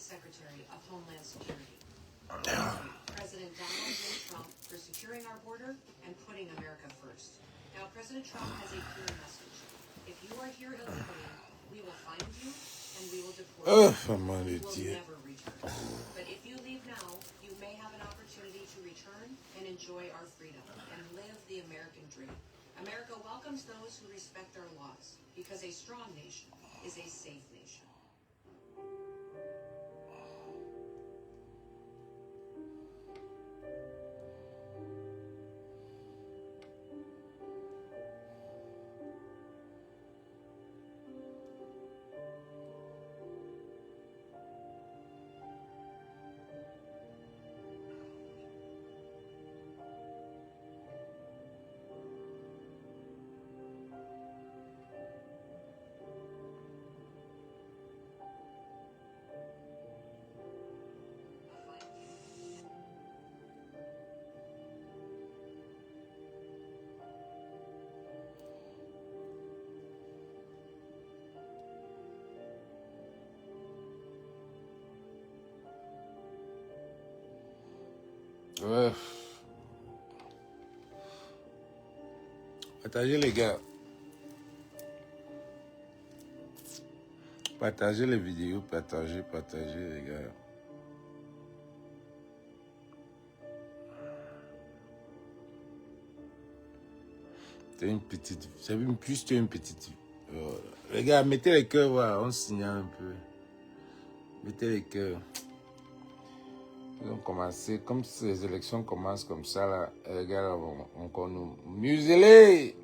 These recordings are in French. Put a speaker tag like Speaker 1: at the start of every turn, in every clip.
Speaker 1: Secretary of Homeland Security. President Donald J. Trump for securing our border and putting America first. Now, President Trump has a clear message. If you are here illegally, we will find you and we will deport you. You will never return. But if you leave now, you may have an opportunity to return and enjoy our freedom and live the American dream. America welcomes those who respect our laws because a strong nation is a safe nation.
Speaker 2: Ouais. Partagez les gars. Partagez les vidéos, partagez les gars. T'es une petite... C'est juste une petite... les gars, mettez les cœurs, voilà, on signale un peu. Mettez les cœurs. Ils ont commencé, comme si les élections commencent comme ça, là, les gars, là, on nous museler.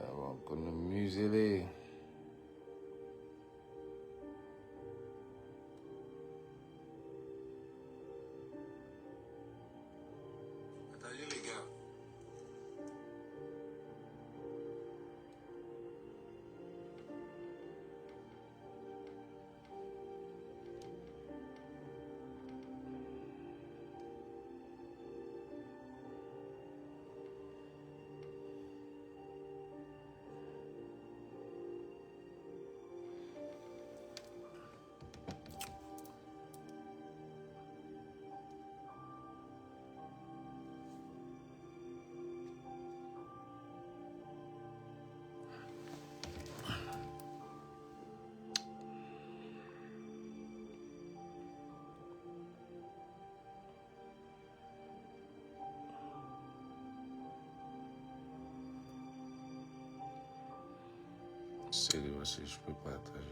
Speaker 2: On nous museler. Attendez les gars. C'est de voir si je peux partager.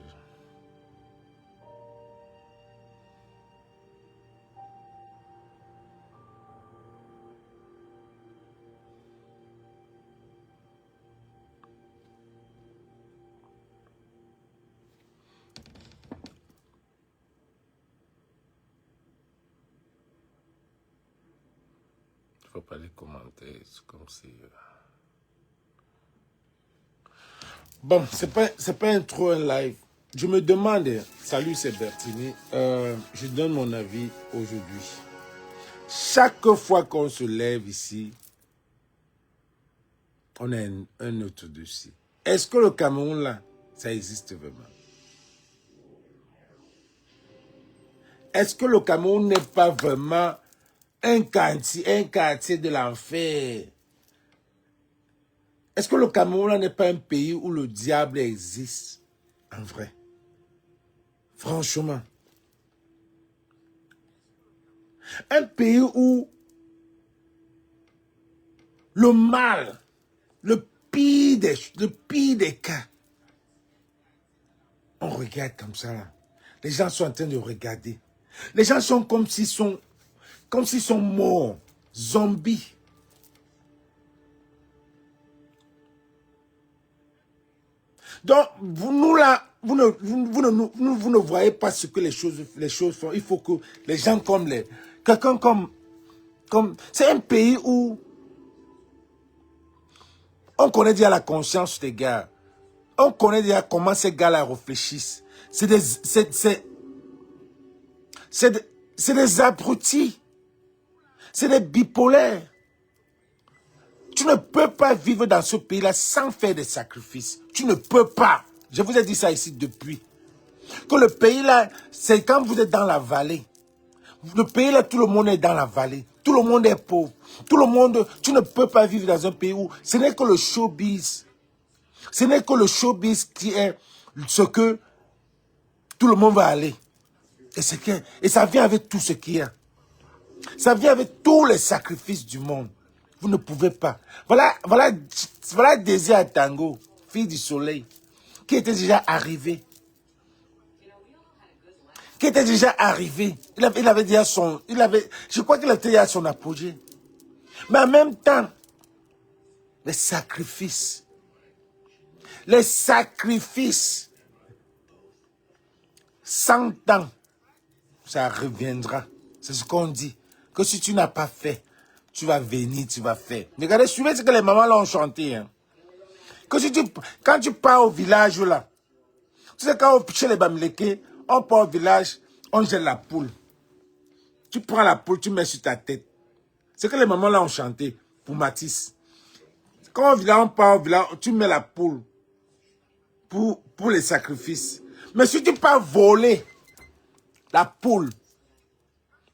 Speaker 2: Il ne faut pas les commenter, c'est comme si... Bon, c'est pas trop un live. Je me demande, salut c'est Bertini, je donne mon avis aujourd'hui. Chaque fois qu'on se lève ici, on a un autre dossier. Est-ce que le Cameroun là, ça existe vraiment? Est-ce que le Cameroun n'est pas vraiment un quartier de l'enfer? Est-ce que le Cameroun n'est pas un pays où le diable existe en vrai? Franchement. Un pays où le mal, le pire des cas, on regarde comme ça là. Les gens sont en train de regarder. Les gens sont comme s'ils sont morts, zombies. Donc, vous ne voyez pas ce que les choses font. Il faut que les gens comme quelqu'un comme c'est un pays où on connaît déjà la conscience des gars. On connaît déjà comment ces gars-là réfléchissent. C'est des abrutis. C'est des bipolaires. Tu ne peux pas vivre dans ce pays-là sans faire des sacrifices. Tu ne peux pas. Je vous ai dit ça ici depuis. Que le pays là, c'est quand vous êtes dans la vallée. Le pays là, tout le monde est dans la vallée. Tout le monde est pauvre. Tout le monde, tu ne peux pas vivre dans un pays où ce n'est que le showbiz. Ce n'est que le showbiz qui est ce que tout le monde va aller. Et ça vient avec tout ce qu'il y a. Ça vient avec tous les sacrifices du monde. Vous ne pouvez pas. Voilà Désir Tango, fille du soleil, qui était déjà arrivé. Qui était déjà arrivé. Il avait déjà je crois qu'il était déjà à son apogée. Mais en même temps, les sacrifices, 100 ans, ça reviendra. C'est ce qu'on dit. Que si tu n'as pas fait, tu vas venir, tu vas faire. Regardez, suivez ce que les mamans là ont chanté. Hein. Que si quand tu pars au village là, tu sais quand chez les Bamileke, on part au village, on jette la poule. Tu prends la poule, tu mets sur ta tête. C'est que les mamans là ont chanté pour Matisse. Quand on part au village, tu mets la poule pour les sacrifices. Mais si tu pars voler la poule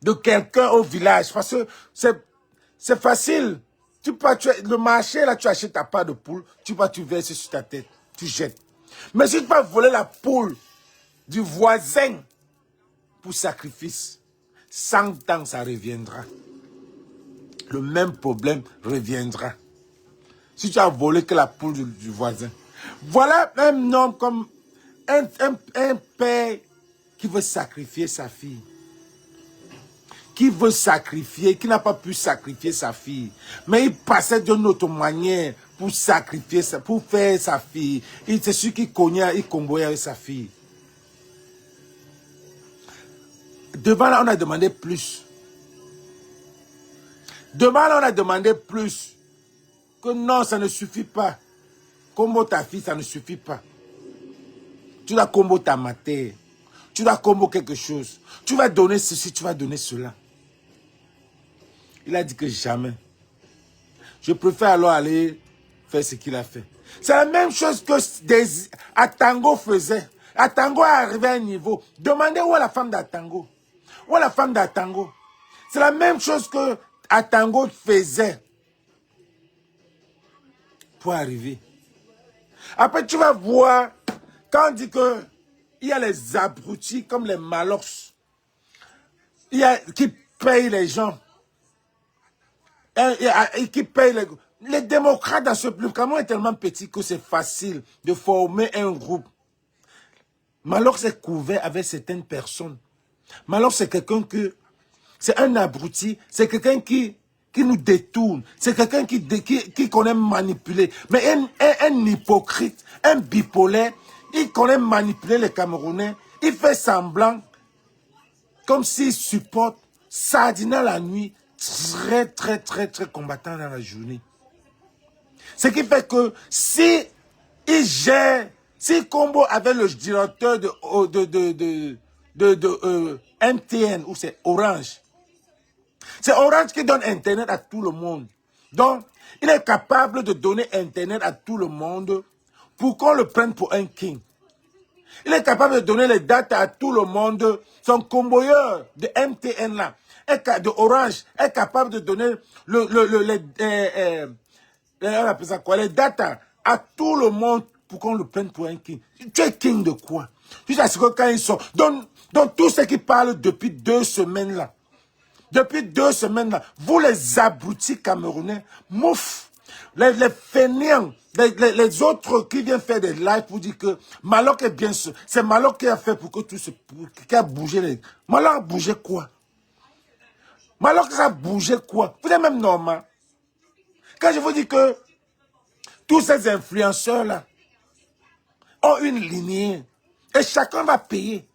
Speaker 2: de quelqu'un au village, parce que c'est facile. Le marché, là, tu achètes ta part de poule, tu verses sur ta tête, tu jettes. Mais si tu vas voler la poule du voisin pour sacrifice, 100 ans, ça reviendra. Le même problème reviendra. Si tu as volé que la poule du voisin. Voilà un homme comme un père qui veut sacrifier sa fille. Qui veut sacrifier, qui n'a pas pu sacrifier sa fille. Mais il passait d'une autre manière pour sacrifier, pour faire sa fille. C'est celui qui cognait, il comboyait avec sa fille. Devant là, on a demandé plus. Devant là, on a demandé plus. Que non, ça ne suffit pas. Combo ta fille, ça ne suffit pas. Tu dois combo ta matière. Tu dois combo quelque chose. Tu vas donner ceci, tu vas donner cela. Il a dit que jamais. Je préfère alors aller faire ce qu'il a fait. C'est la même chose que Atango faisait. Atango est arrivé à un niveau. Demandez où est la femme d'Atango. Où est la femme d'Atango? C'est la même chose que Atango faisait pour arriver. Après, tu vas voir, quand on dit que il y a les abrutis comme les malox, qui payent les gens. Et qui paye les démocrates dans ce pays. Comment est tellement petit que c'est facile de former un groupe. Malox est couvert avec certaines personnes. Malox c'est quelqu'un c'est un abruti, c'est quelqu'un qui nous détourne, c'est quelqu'un qui connaît manipuler. Mais un hypocrite, un bipolaire, il connaît manipuler les Camerounais, il fait semblant comme s'il supporte Sardina la nuit, très combattant dans la journée. Ce qui fait que si Combo avait le directeur de MTN ou c'est Orange, c'est Orange qui donne Internet à tout le monde. Donc, il est capable de donner Internet à tout le monde pour qu'on le prenne pour un king. Il est capable de donner les dates à tout le monde. Son comboyeur de MTN là, de Orange, est capable de donner les dates à tout le monde pour qu'on le prenne pour un king. Tu es king de quoi? Tu sais que quand ils sont... Donc tous ceux qui parlent depuis 2 semaines là, vous les abrutis camerounais, mouf, les fainéants, les autres qui viennent faire des lives pour dire que Maloc est bien sûr. C'est Maloc qui a fait pour que tout ce... qui a bougé. Maloc a bougé quoi? Maloc a bougé quoi? Vous êtes même normal. Quand je vous dis que tous ces influenceurs-là ont une lignée et chacun va payer.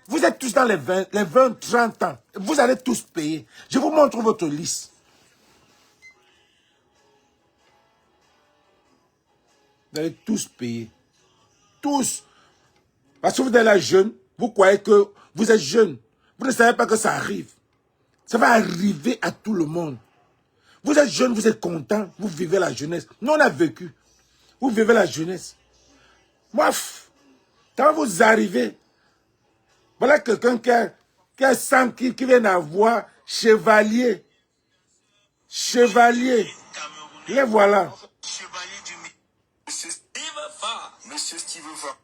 Speaker 2: Vous êtes tous dans les 20, 30 ans. Vous allez tous payer. Je vous montre votre liste. Vous allez tous payer. Tous. Parce que vous êtes là jeune, vous croyez que vous êtes jeune. Vous ne savez pas que ça arrive. Ça va arriver à tout le monde. Vous êtes jeune, vous êtes content, vous vivez la jeunesse. Nous, on a vécu. Vous vivez la jeunesse. Moi, quand vous arrivez, Voilà quelqu'un qui a 100 qui vient d'avoir chevalier. Chevalier. Les voilà.
Speaker 3: Chevalier du Monsieur Steve Fa. Monsieur Steve Fa.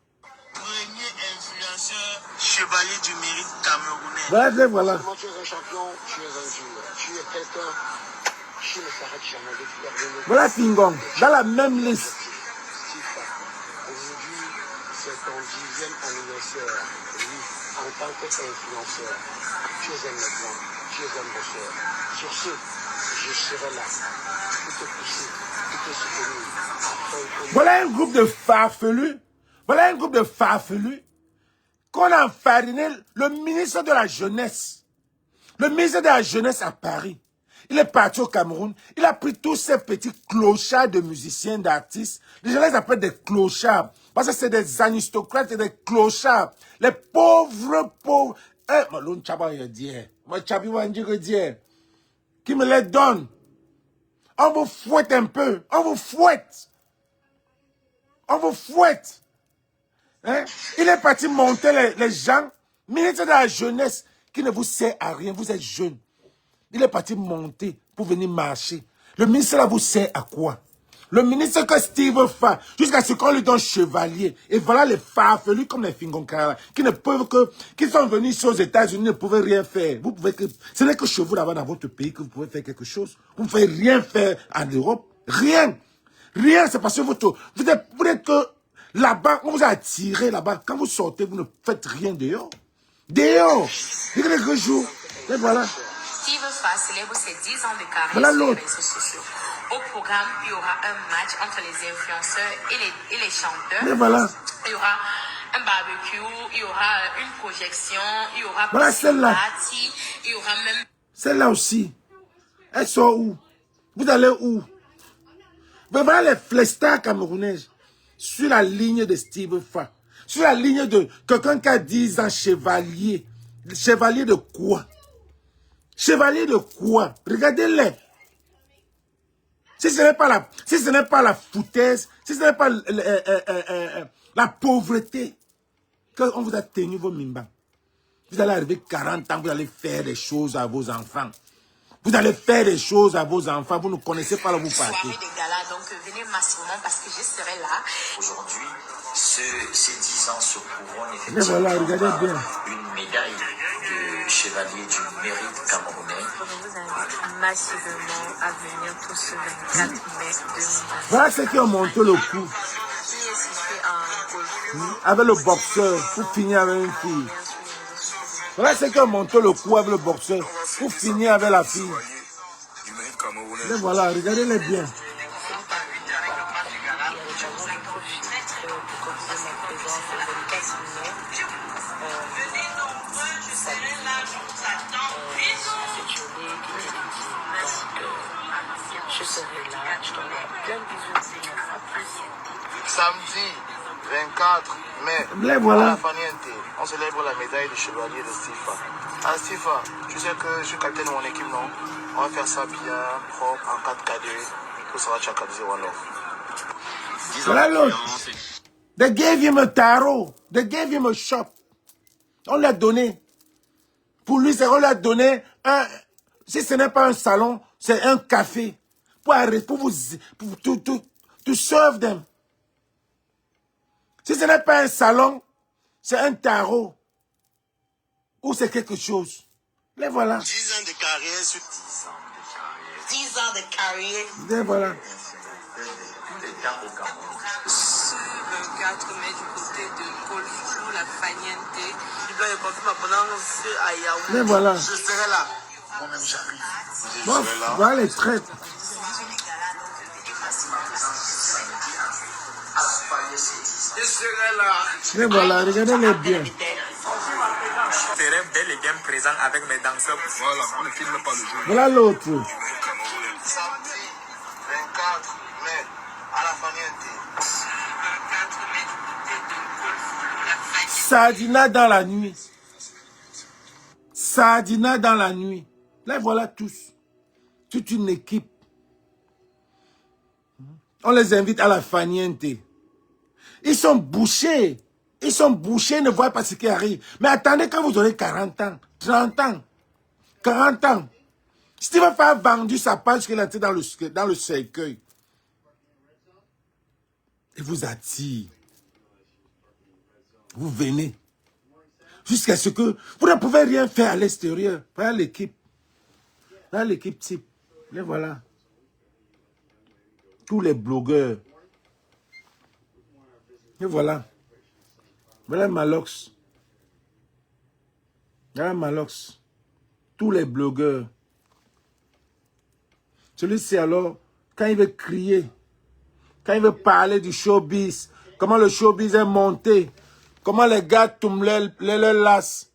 Speaker 3: Premier influenceur chevalier du mérite camerounais.
Speaker 2: Voilà, les voilà.
Speaker 3: Comment tu es un champion, tu es un dieu. Tu es quelqu'un qui ne s'arrête jamais de faire venir.
Speaker 2: Voilà Fingon, dans la même liste.
Speaker 3: Steve Fa. Aujourd'hui, c'est ton 10e anniversaire. Oui, en tant qu'influenceur. Tu es un exemple. Tu es un bosseur. Sur ce, je serai là. Pour te pousser, pour te soutenir. Afin que
Speaker 2: Voilà un groupe de farfelus. Voilà un groupe de farfelus qu'on a enfariné le ministre de la Jeunesse. Le ministre de la Jeunesse à Paris. Il est parti au Cameroun. Il a pris tous ces petits clochards de musiciens, d'artistes. Les gens les appellent des clochards. Parce que c'est des aristocrates et des clochards. Les pauvres. Qui me les donne. On vous fouette un peu. On vous fouette. On vous fouette. Hein? Il est parti monter les gens, ministre de la jeunesse, qui ne vous sert à rien. Vous êtes jeune. Il est parti monter pour venir marcher. Le ministre là vous sert à quoi? Le ministre que Steve Fa, jusqu'à ce qu'on lui donne chevalier. Et voilà les farfelus comme les Fingonkara, qui ne peuvent que, qui sont venus ici aux États-Unis, ne pouvaient rien faire. Vous pouvez que, ce n'est que chez vous là-bas dans votre pays que vous pouvez faire quelque chose. Vous ne pouvez rien faire en Europe. Rien. Rien, c'est parce que vous êtes que là-bas, on vous a attiré là-bas. Quand vous sortez, vous ne faites rien dehors. Dehors. Il y a quelques jours. Et voilà.
Speaker 4: Steve Fa célèbre ses 10 ans de carrière
Speaker 2: Voilà
Speaker 4: sur les
Speaker 2: l'autre.
Speaker 4: réseaux sociaux. Au programme, il y aura un match entre les influenceurs et les chanteurs.
Speaker 2: Et voilà.
Speaker 4: Il y aura un barbecue, il y aura une projection, il y aura
Speaker 2: Voilà celle-là.
Speaker 4: party, il y aura même...
Speaker 2: Celle-là aussi. Elle sort où? Vous allez où? Mais voilà les flestars camerounaises. Sur la ligne de Steve Fa. Sur la ligne de quelqu'un qui a 10 ans chevalier. Chevalier de quoi? Chevalier de quoi? Regardez-les. Si ce n'est pas la foutaise, si ce n'est pas la pauvreté, qu'on vous a tenu vos mimbas. Vous allez arriver 40 ans, vous allez faire des choses à vos enfants. Vous allez faire des choses à vos enfants, vous ne connaissez pas là où vous partez.
Speaker 4: Soirée de gala, donc venez massivement parce que je serai là.
Speaker 5: Aujourd'hui, ces 10 ans se couvront
Speaker 2: Et
Speaker 5: effectivement
Speaker 2: voilà, regardez bien.
Speaker 5: une médaille de chevalier du mérite camerounais.
Speaker 4: Je vous invite massivement à venir tous ce 24 mai 2020.
Speaker 2: Voilà ceux qui ont monté le coup
Speaker 4: Qui est situé en Golfe.
Speaker 2: avec le boxeur pour finir avec une fille. Voilà ceux qui ont monté le coup avec le boxeur pour finir avec la fille.
Speaker 3: du mérite camerounais.
Speaker 2: Et voilà, regardez-les bien.
Speaker 4: Je serai là, je t'envoie plein de bisous.
Speaker 3: Samedi 24 mai,
Speaker 2: Les voilà.
Speaker 3: à la Faniente, on célèbre la médaille de chevalier de Stifa. Ah Stifa, tu sais que je suis capitaine de mon équipe, non? On va faire ça bien, propre, en 4 KD, pour ça va chacaliser One Love.
Speaker 2: Voilà l'autre. They gave him a tarot. They gave him a shop. On l'a donné. Pour lui, on lui a donné un... Si ce n'est pas un salon, c'est un café. Pour arrêter, pour vous... to serve them. Si ce n'est pas un salon, c'est un tarot. Ou c'est quelque chose. Les voilà.
Speaker 3: 10 ans de carrière sur 10 ans de carrière.
Speaker 2: Les voilà.
Speaker 4: Ce 24 mai du côté de Golfo, la Faniente. Du blanc et parfum apprenant à Yaoundé.
Speaker 2: Les voilà.
Speaker 3: Je serai là. Moi-même j'arrive. Je
Speaker 2: Bon,
Speaker 3: serai là.
Speaker 2: voilà les traites.
Speaker 3: Je serai là.
Speaker 2: Les voilà, regardez-les bien.
Speaker 6: Je serai bel et bien présent avec mes danseurs.
Speaker 3: Voilà, on ne filme pas le jeu.
Speaker 2: Voilà l'autre.
Speaker 3: Samedi 24 mai, à la Faniente.
Speaker 2: Sardina dans la nuit. Sardina dans la nuit. Les voilà tous. Toute une équipe. On les invite à la Faniente. Ils sont bouchés. Ils sont bouchés, ils ne voient pas ce qui arrive. Mais attendez, quand vous aurez 40 ans, 30 ans, 40 ans, Steve a vendu sa page qu'il a été dans le cercueil. Il vous attire. Vous venez. Jusqu'à ce que vous ne pouvez rien faire à l'extérieur. Voilà l'équipe. Voilà l'équipe type. Les voilà. Tous les blogueurs. Et voilà. Voilà Malox. Voilà Malox. Tous les blogueurs. Celui-ci alors, quand il veut crier, quand il veut parler du showbiz, comment le showbiz est monté, comment les gars tombent les lasses.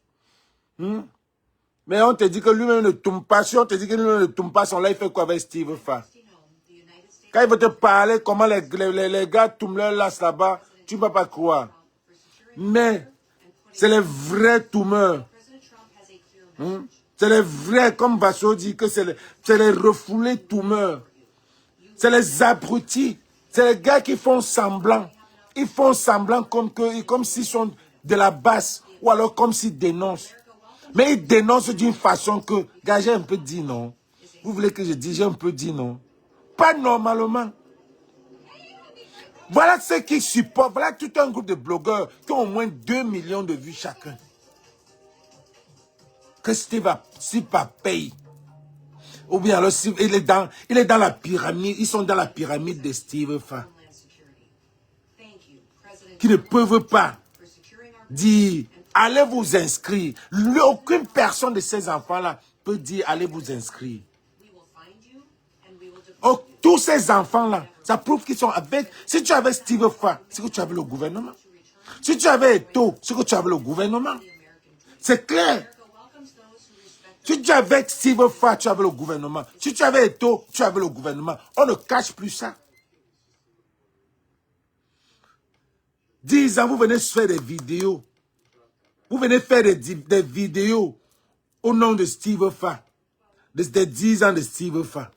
Speaker 2: Mais on te dit que lui-même ne tombe pas. Si on te dit que lui-même ne tombe pas, son là, il fait quoi avec Steve Fa? Quand il veut te parler, comment les gars tombent leurs lasses là-bas, tu ne vas pas croire. Mais c'est les vrais toumeurs. C'est les vrais, comme Basso dit, que c'est les refoulés toumeurs. C'est les abrutis. C'est les gars qui font semblant. Ils font semblant comme s'ils sont de la basse ou alors comme s'ils dénoncent. Mais ils dénoncent d'une façon que, gars, j'ai un peu dit non. Vous voulez que je dise, j'ai un peu dit non. Pas normalement. Voilà ceux qui supportent. Voilà tout un groupe de blogueurs qui ont au moins 2 millions de vues chacun. Que Steve paye. Ou bien alors il est dans la pyramide. Ils sont dans la pyramide de Steve Fa. Qui ne peuvent pas dire, allez vous inscrire. Aucune personne de ces enfants-là peut dire, allez vous inscrire. Oh, tous ces enfants-là, ça prouve qu'ils sont avec. Si tu avais Steve Fa, c'est que tu avais le gouvernement. Si tu avais Eto, c'est que tu avais le gouvernement. C'est clair. Si tu avais Steve Fa, tu avais le gouvernement. Si tu avais Eto, tu avais le gouvernement. On ne cache plus ça. 10 ans, vous venez faire des vidéos. Vous venez faire des vidéos au nom de Steve Fa. Des 10 ans de Steve Fa.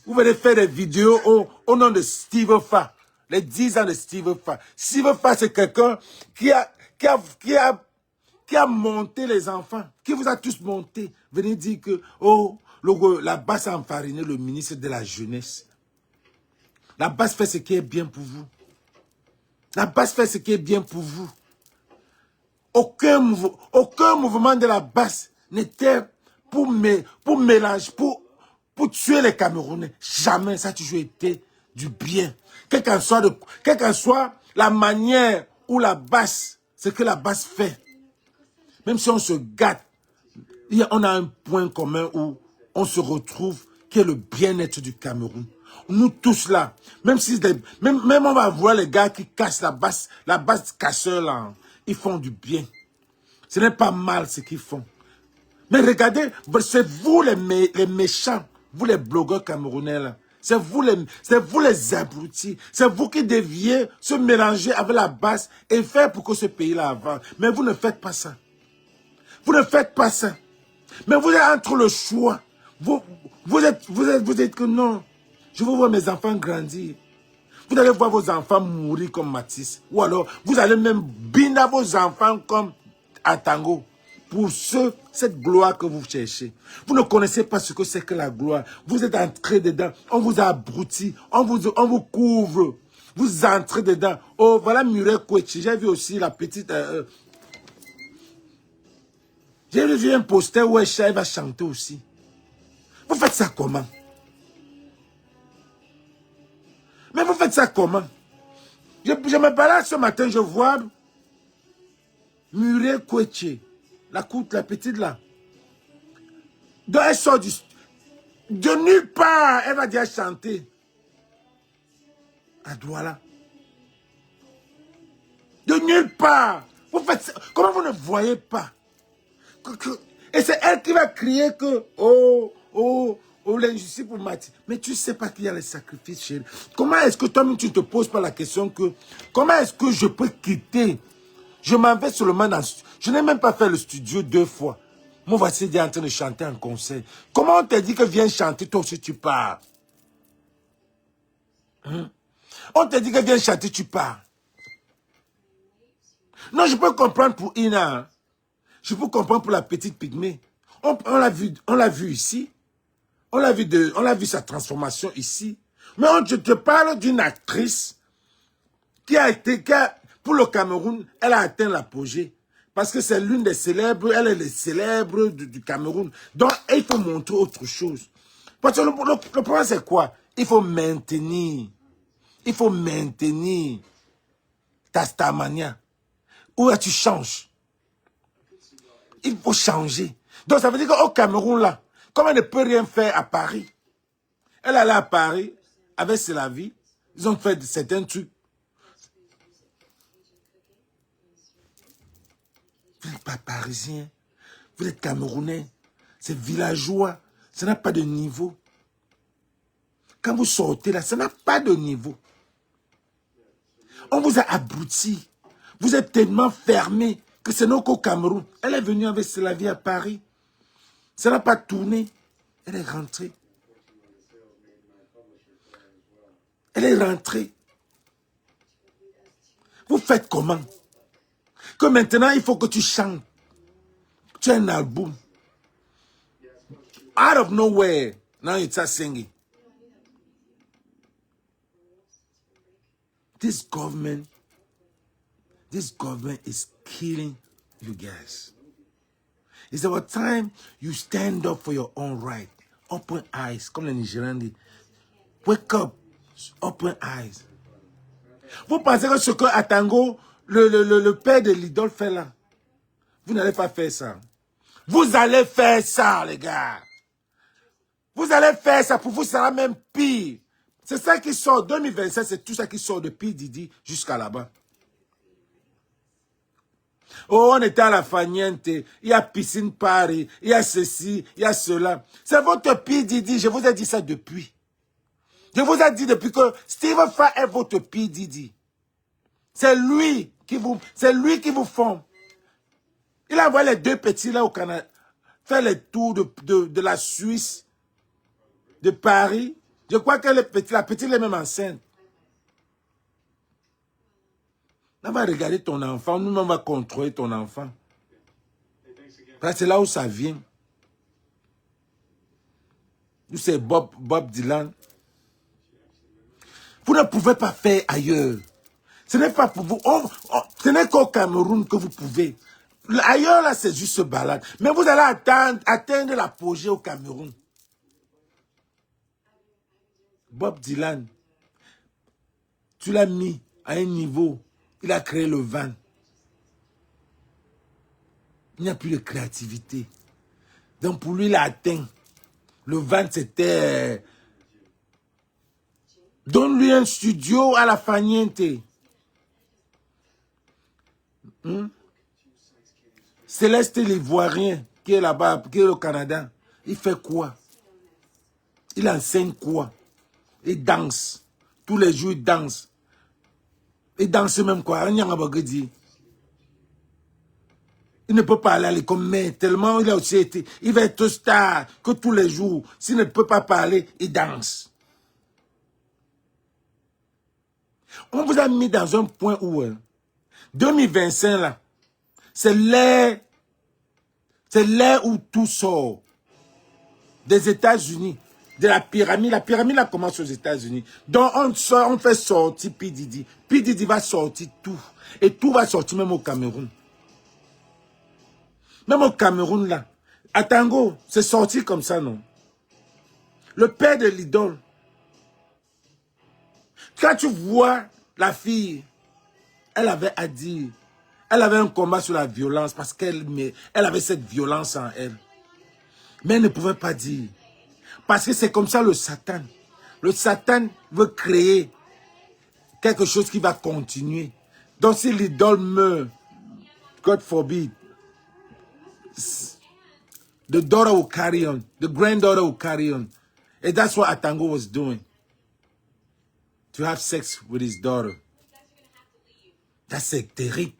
Speaker 2: Vous venez faire des vidéos au nom de Steve Fa. Les 10 ans de Steve Fa. Steve Fa, c'est quelqu'un qui a monté les enfants. Qui vous a tous monté. Venez dire que, la base a enfariné le ministre de la Jeunesse. La base fait ce qui est bien pour vous. La base fait ce qui est bien pour vous. Aucun mouvement de la base n'était pour mélanger, pour tuer les Camerounais. Jamais, ça a toujours été du bien. Quelle qu'en soit la manière ou la base, ce que la base fait. Même si on se gâte, on a un point commun où on se retrouve, qui est le bien-être du Cameroun. Nous tous là, même on va voir les gars qui cassent la base casseur là, ils font du bien. Ce n'est pas mal ce qu'ils font. Mais regardez, c'est vous les méchants, vous les blogueurs camerounais là. C'est vous les abrutis. C'est vous qui deviez se mélanger avec la base et faire pour que ce pays-là avance. Mais vous ne faites pas ça. Vous ne faites pas ça. Mais vous êtes entre le choix. Vous êtes que non. Je veux voir mes enfants grandir. Vous allez voir vos enfants mourir comme Matisse. Ou alors, vous allez même biner vos enfants comme Atango. Pour cette gloire que vous cherchez. Vous ne connaissez pas ce que c'est que la gloire. Vous êtes entré dedans. On vous a abruti. On vous couvre. Vous entrez dedans. Oh, voilà Mireille Kouechi. J'ai vu aussi la petite... J'ai vu un poster où elle va chanter aussi. Vous faites ça comment? Mais vous faites ça comment? Je me balade ce matin, je vois Mireille Kouechi, la petite là. Donc elle sort de nulle part, elle va dire chanter. À Douala. De nulle part. Vous faites ça. Comment vous ne voyez pas? Et c'est elle qui va crier que, l'injustice pour Mati. Mais tu ne sais pas qu'il y a les sacrifices, chérie. Comment est-ce que toi-même tu ne te poses pas la question que, comment est-ce que je peux quitter? Je m'en vais seulement dans... Je n'ai même pas fait le studio 2 fois. Mon voici est en train de chanter en concert. Comment on t'a dit que viens chanter, toi aussi tu pars? On t'a dit que viens chanter, tu pars. Non, je peux comprendre pour Ina. Hein. Je peux comprendre pour la petite pygmée. On l'a vu ici. On l'a vu sa transformation ici. Mais je te parle d'une actrice pour le Cameroun, elle a atteint l'apogée. Parce que c'est l'une des célèbres, elle est les célèbres du Cameroun. Donc, il faut montrer autre chose. Parce que le problème, c'est quoi? Il faut maintenir. Il faut maintenir ta starmania. Ou tu changes. Il faut changer. Donc, ça veut dire qu'au Cameroun, là, comme elle ne peut rien faire à Paris, elle est allée à Paris, avec C'est la vie, ils ont fait certains trucs. Vous n'êtes pas parisien, vous êtes camerounais, c'est villageois, ça n'a pas de niveau. Quand vous sortez là, ça n'a pas de niveau. On vous a abruti. Vous êtes tellement fermé que c'est non qu'au Cameroun. Elle est venue avec C'est la vie à Paris. Ça n'a pas tourné. Elle est rentrée. Elle est rentrée. Vous faites comment? Que maintenant, il faut que tu chantes. Tu as un album. Out of nowhere, now you start singing. This government is killing you guys. It's about time you stand up for your own right. Open eyes, comme les Nigérians disent. Wake up, open eyes. Vous pensez que ce que Atango, le père de l'idole fait là, vous n'allez pas faire ça. Vous allez faire ça, les gars. Vous allez faire ça, pour vous, ça sera même pire. C'est ça qui sort, 2027, c'est tout ça qui sort depuis Didi jusqu'à là-bas. Oh, on était à la Faniente, il y a piscine Paris, il y a ceci, il y a cela. C'est votre P. Didi, je vous ai dit ça depuis. Je vous ai dit depuis que Steve Fa est votre P. Didi. C'est lui qui vous forme. Il a envoyé les deux petits là au Canada, faire les tours de la Suisse, de Paris. Je crois que la petite est même enceinte. On va regarder ton enfant, nous on va contrôler ton enfant. Parce que c'est là où ça vient. Nous c'est Bob Dylan. Vous ne pouvez pas faire ailleurs. Ce n'est pas pour vous. Ce n'est qu'au Cameroun que vous pouvez. Ailleurs là c'est juste ce balade. Mais vous allez atteindre l'apogée au Cameroun. Bob Dylan, tu l'as mis à un niveau, il a créé le van. Il n'y a plus de créativité. Donc pour lui, il a atteint. Le van, c'était... Donne-lui un studio à la Faniente. Céleste l'Ivoirien, qui est là-bas, qui est au Canada, il fait quoi? Il enseigne quoi? Il danse. Tous les jours, il danse. Il danse même quoi? Il ne peut pas aller à l'école, mais tellement il a aussi été. Il va être star que tous les jours, s'il ne peut pas parler, il danse. On vous a mis dans un point où 2025 là, c'est l'ère où tout sort des États-Unis. De la pyramide. La pyramide, là, commence aux États-Unis. Donc, on fait sortir P. Didi. P. Didi va sortir tout. Et tout va sortir même au Cameroun. Même au Cameroun, là. À Tango, c'est sorti comme ça, non? Le père de l'idole. Quand tu vois la fille, elle avait à dire. Elle avait un combat sur la violence parce qu'elle avait cette violence en elle. Mais elle ne pouvait pas dire. Parce que c'est comme ça le Satan. Le Satan veut créer quelque chose qui va continuer. Donc si l'idole meurt, God forbid, the daughter will carry on. The granddaughter will carry on. And that's what Atango was doing. To have sex with his daughter. C'est terrible.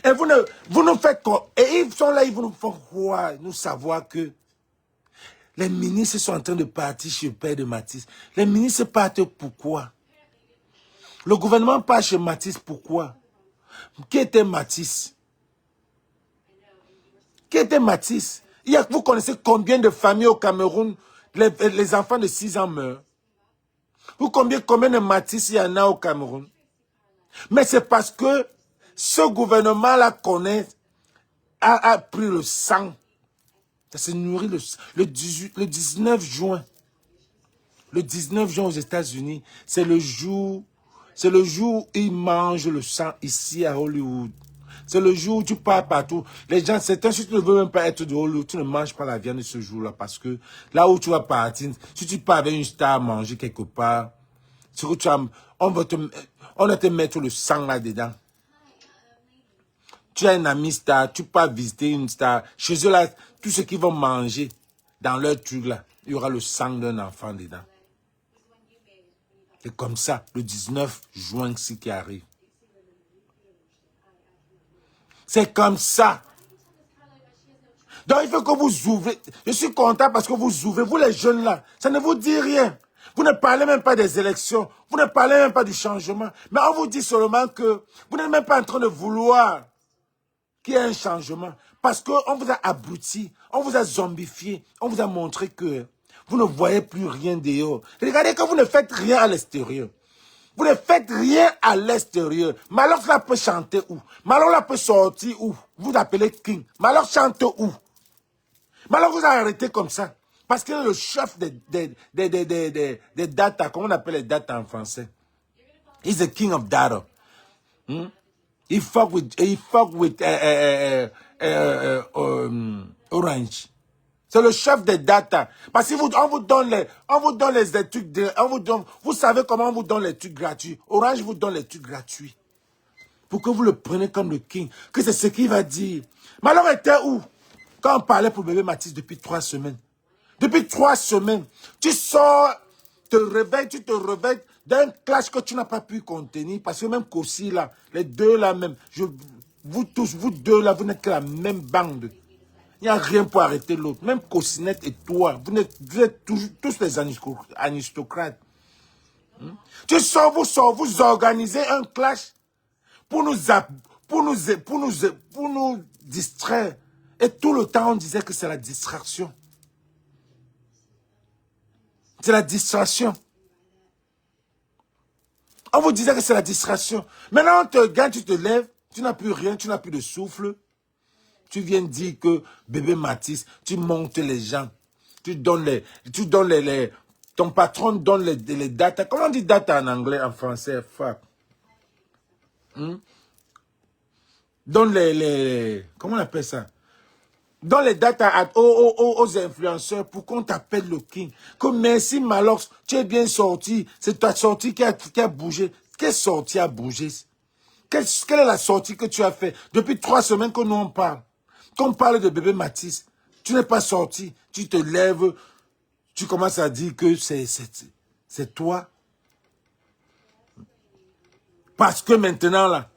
Speaker 2: Et vous nous faites quoi? Et ils sont là, ils vont nous faire croire, nous savoir que les ministres sont en train de partir chez le père de Matisse. Les ministres partent pourquoi? Le gouvernement part chez Matisse pourquoi? Qui était Matisse? Qui était Matisse? Vous connaissez combien de familles au Cameroun, les enfants de 6 ans meurent? Vous combien de Matisse il y en a au Cameroun? Mais c'est parce que ce gouvernement-là a pris le sang. Ça s'est nourri le 19 juin. Le 19 juin aux États-Unis, c'est le jour où ils mangent le sang ici à Hollywood. C'est le jour où tu pars partout. Les gens, certains, si tu ne veux même pas être de Hollywood, tu ne manges pas la viande ce jour-là parce que là où tu vas partir, si tu pars avec une star manger quelque part, on va te mettre le sang là-dedans. Tu as un ami star, tu pars visiter une star. Chez eux là, tout ce qu'ils vont manger dans leur truc là, il y aura le sang d'un enfant dedans. C'est comme ça, le 19 juin, ce qui arrive. C'est comme ça. Donc, il faut que vous ouvrez. Je suis content parce que vous ouvrez. Vous, les jeunes là, ça ne vous dit rien. Vous ne parlez même pas des élections. Vous ne parlez même pas du changement. Mais on vous dit seulement que vous n'êtes même pas en train de vouloir qu'il y ait un changement. Parce qu'on vous a abruti, on vous a zombifié, on vous a montré que vous ne voyez plus rien dehors. Regardez que vous ne faites rien à l'extérieur. Vous ne faites rien à l'extérieur. Malheur là peut chanter où? Malheur là peut sortir où? Vous appelez King. Malheur chante où? Malheur vous a arrêté comme ça. Parce qu'il est le chef des data, comment on appelle les data en français? He's the king of data. He fuck with Orange. C'est le chef des data. Parce qu'on vous donne les trucs, vous savez comment on vous donne les trucs gratuits. Orange vous donne les trucs gratuits. Pour que vous le preniez comme le king. Que c'est ce qu'il va dire. Mais alors était où? Quand on parlait pour bébé Matisse depuis 3 semaines. Depuis 3 semaines. Tu sors, tu te réveilles d'un clash que tu n'as pas pu contenir. Parce que même Kossi là, les deux là même, vous deux là, vous n'êtes que la même bande. Il n'y a rien pour arrêter l'autre. Même Kossinette et toi, vous êtes tous les aristocrates. Tu sors, vous organisez un clash pour nous distraire. Et tout le temps, on disait que c'est la distraction. C'est la distraction. On vous disait que c'est la distraction. Maintenant, on te gagne, tu te lèves, tu n'as plus rien, tu n'as plus de souffle. Tu viens dire que bébé Matisse, tu montes les gens. Ton patron donne les datas. Comment on dit data en anglais, en français? Fuck. Donne comment on appelle ça? Donne les datas aux influenceurs pour qu'on t'appelle le king. Que merci Malox, tu es bien sorti. C'est ta sortie qui a bougé. Quelle sortie a bougé? Quelle est la sortie que tu as fait? Depuis 3 semaines que nous on parle. Qu'on parle de bébé Matisse, tu n'es pas sorti, tu te lèves, tu commences à dire que c'est toi. Parce que maintenant, là,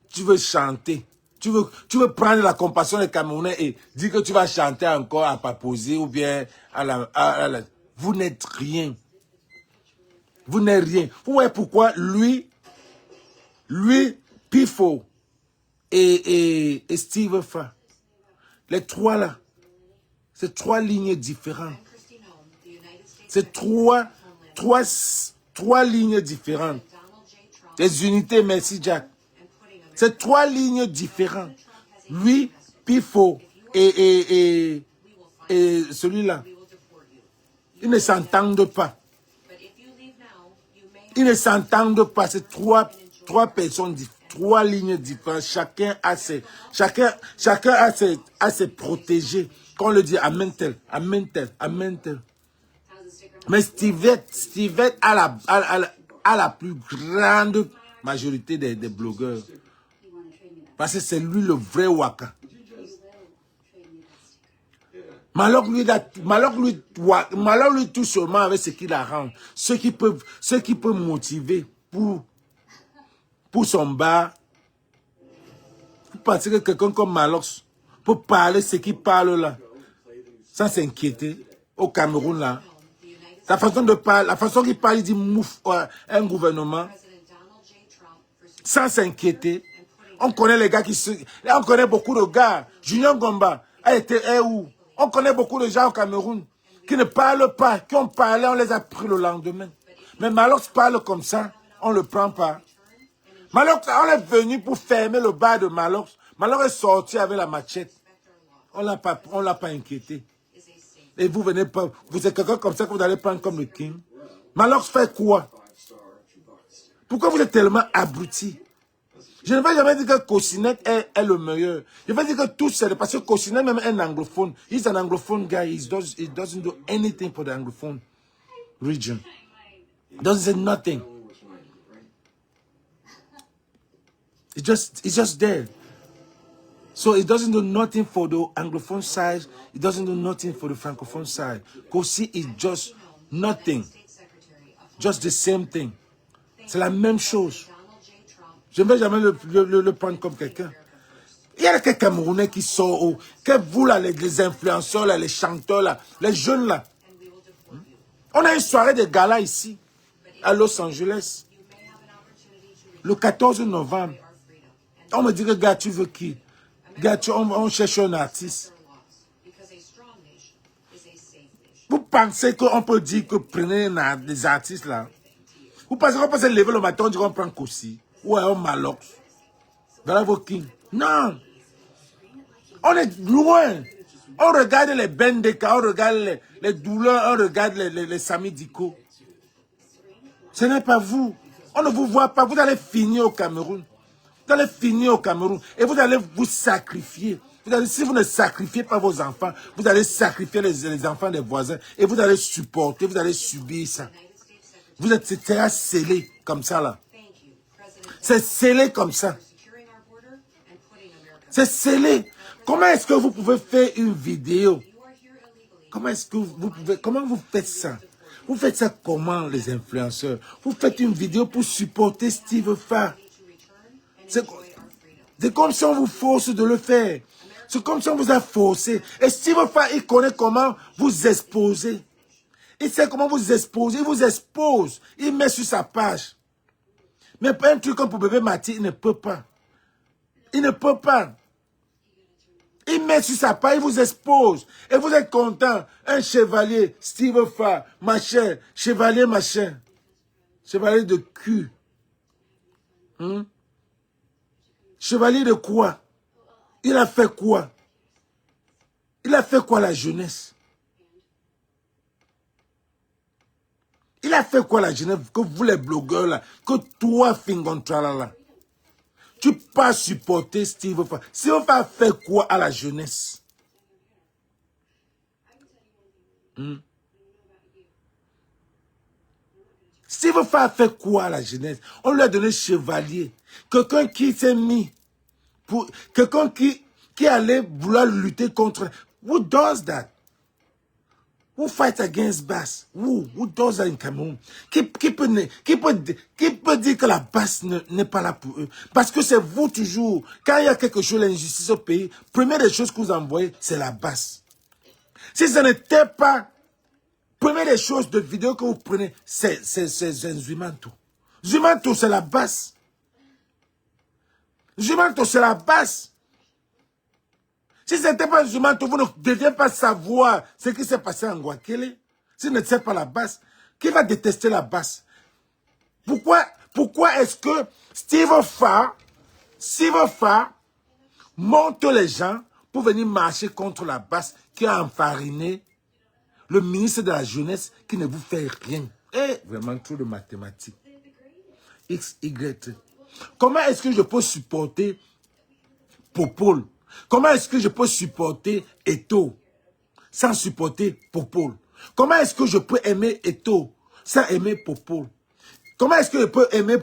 Speaker 2: tu veux chanter. Tu veux prendre la compassion des Camerounais et dire que tu vas chanter encore à Paposer ou bien vous n'êtes rien. Vous n'êtes rien. Vous voyez pourquoi lui, Pifo et Steve Fa, les 3 là, c'est 3 lignes différentes. C'est 3 lignes différentes. Les unités, merci Jack. C'est 3 lignes différentes. Lui, Pifo et celui-là, ils ne s'entendent pas. Ils ne s'entendent pas. C'est 3 personnes différentes. 3 lignes différentes, chacun a ses protégés. Quand on le dit, amen tel. Mais Stevette a la plus grande majorité des blogueurs. Parce que c'est lui le vrai Waka. Malheur lui tout seulement avec ce qu'il arrange. Ce qui peut motiver pour son bar. Vous pensez que quelqu'un comme Malox peut parler ce qu'il parle là, sans s'inquiéter, au Cameroun là. La façon de parler, la façon qu'il parle, il dit mouf un gouvernement, sans s'inquiéter. On connaît les gars qui se... On connaît beaucoup de gars. Junior Gomba a été où? On connaît beaucoup de gens au Cameroun qui ne parlent pas, qui ont parlé, on les a pris le lendemain. Mais Malox parle comme ça, on ne le prend pas. Malox, on est venu pour fermer le bar de Malox. Malox est sorti avec la machette. On l'a pas inquiété. Et vous venez pas, vous êtes quelqu'un comme ça que vous allez prendre comme le king. Malox fait quoi? Pourquoi vous êtes tellement abruti? Je ne vais jamais dire que Kosinet est le meilleur. Je vais dire que tout c'est parce que Kosinet même est un anglophone. He's an anglophone guy. He doesn't do anything for the anglophone region. Doesn't say nothing. It's just there. So it doesn't do nothing for the anglophone side. It doesn't do nothing for the francophone side. Kosi is just nothing. Just the same thing. C'est la même chose. Je ne vais jamais le prendre comme quelqu'un. Il y a quelques Camerounais qui sont que vous là, les influenceurs, là, les chanteurs, là, les jeunes là. On a une soirée de gala ici, à Los Angeles, le 14 novembre. On me dit que gars, tu veux qui? Gars, on cherche un artiste. Vous pensez qu'on peut dire que prenez des artistes là? Vous pensez qu'on peut se lever le matin, on dit qu'on prend Kosi? Ou un Malox? Voilà vos kings. Non! On est loin. On regarde les Bendeka, on regarde les douleurs, on regarde les Samidiko. Ce n'est pas vous. On ne vous voit pas. Vous allez finir au Cameroun. Vous allez finir au Cameroun. Et vous allez vous sacrifier. Si vous ne sacrifiez pas vos enfants, vous allez sacrifier les enfants des voisins. Et vous allez supporter, vous allez subir ça. Vous êtes scellé comme ça là. C'est scellé comme ça. C'est scellé. Comment est-ce que vous pouvez faire une vidéo? Comment est-ce que comment vous faites ça? Vous faites ça comment, les influenceurs? Vous faites une vidéo pour supporter Steve Fa. C'est comme si on vous force de le faire. C'est comme si on vous a forcé. Et Steve Fa, il connaît comment vous exposer. Il sait comment vous exposer. Il vous expose. Il met sur sa page. Mais un truc comme pour bébé Mati, il ne peut pas. Il ne peut pas. Il met sur sa page, il vous expose. Et vous êtes content. Un chevalier, Steve Fa, machin, chevalier machin. Chevalier de cul. Chevalier de quoi? Il a fait quoi? Il a fait quoi la jeunesse? Il a fait quoi la jeunesse? Que vous les blogueurs là, que toi Fingontrala là, tu pas supporter Steve Fa. Steve Fa fait quoi à la jeunesse? Steve Fa fait quoi à la jeunesse? On lui a donné chevalier. Quelqu'un qui s'est mis pour quelqu'un qui allait vouloir lutter contre. Who does that? Who fight against Bass? Who does that in Cameroun? Qui peut dire que la Bass n'est pas là pour eux? Parce que c'est vous toujours. Quand il y a quelque chose, l'injustice au pays, première des choses que vous envoyez, c'est la Bass. Si ce n'était pas, première des choses de vidéo que vous prenez, c'est Zumanto. Zumanto, c'est la Bass. Zumanto, c'est la Bass. Si ce n'était pas Zumanto, vous ne deviez pas savoir ce qui s'est passé en Guakele. Si ce n'était pas la Basse, qui va détester la Basse? Pourquoi est-ce que Steve Fa monte les gens pour venir marcher contre la Basse qui a enfariné le ministre de la Jeunesse qui ne vous fait rien? Vraiment trop de mathématiques. X, Y. Comment est-ce que je peux supporter Popol? Comment est-ce que je peux supporter Eto sans supporter Popol? Comment est-ce que je peux aimer Eto sans aimer Popol? Comment est-ce que je peux aimer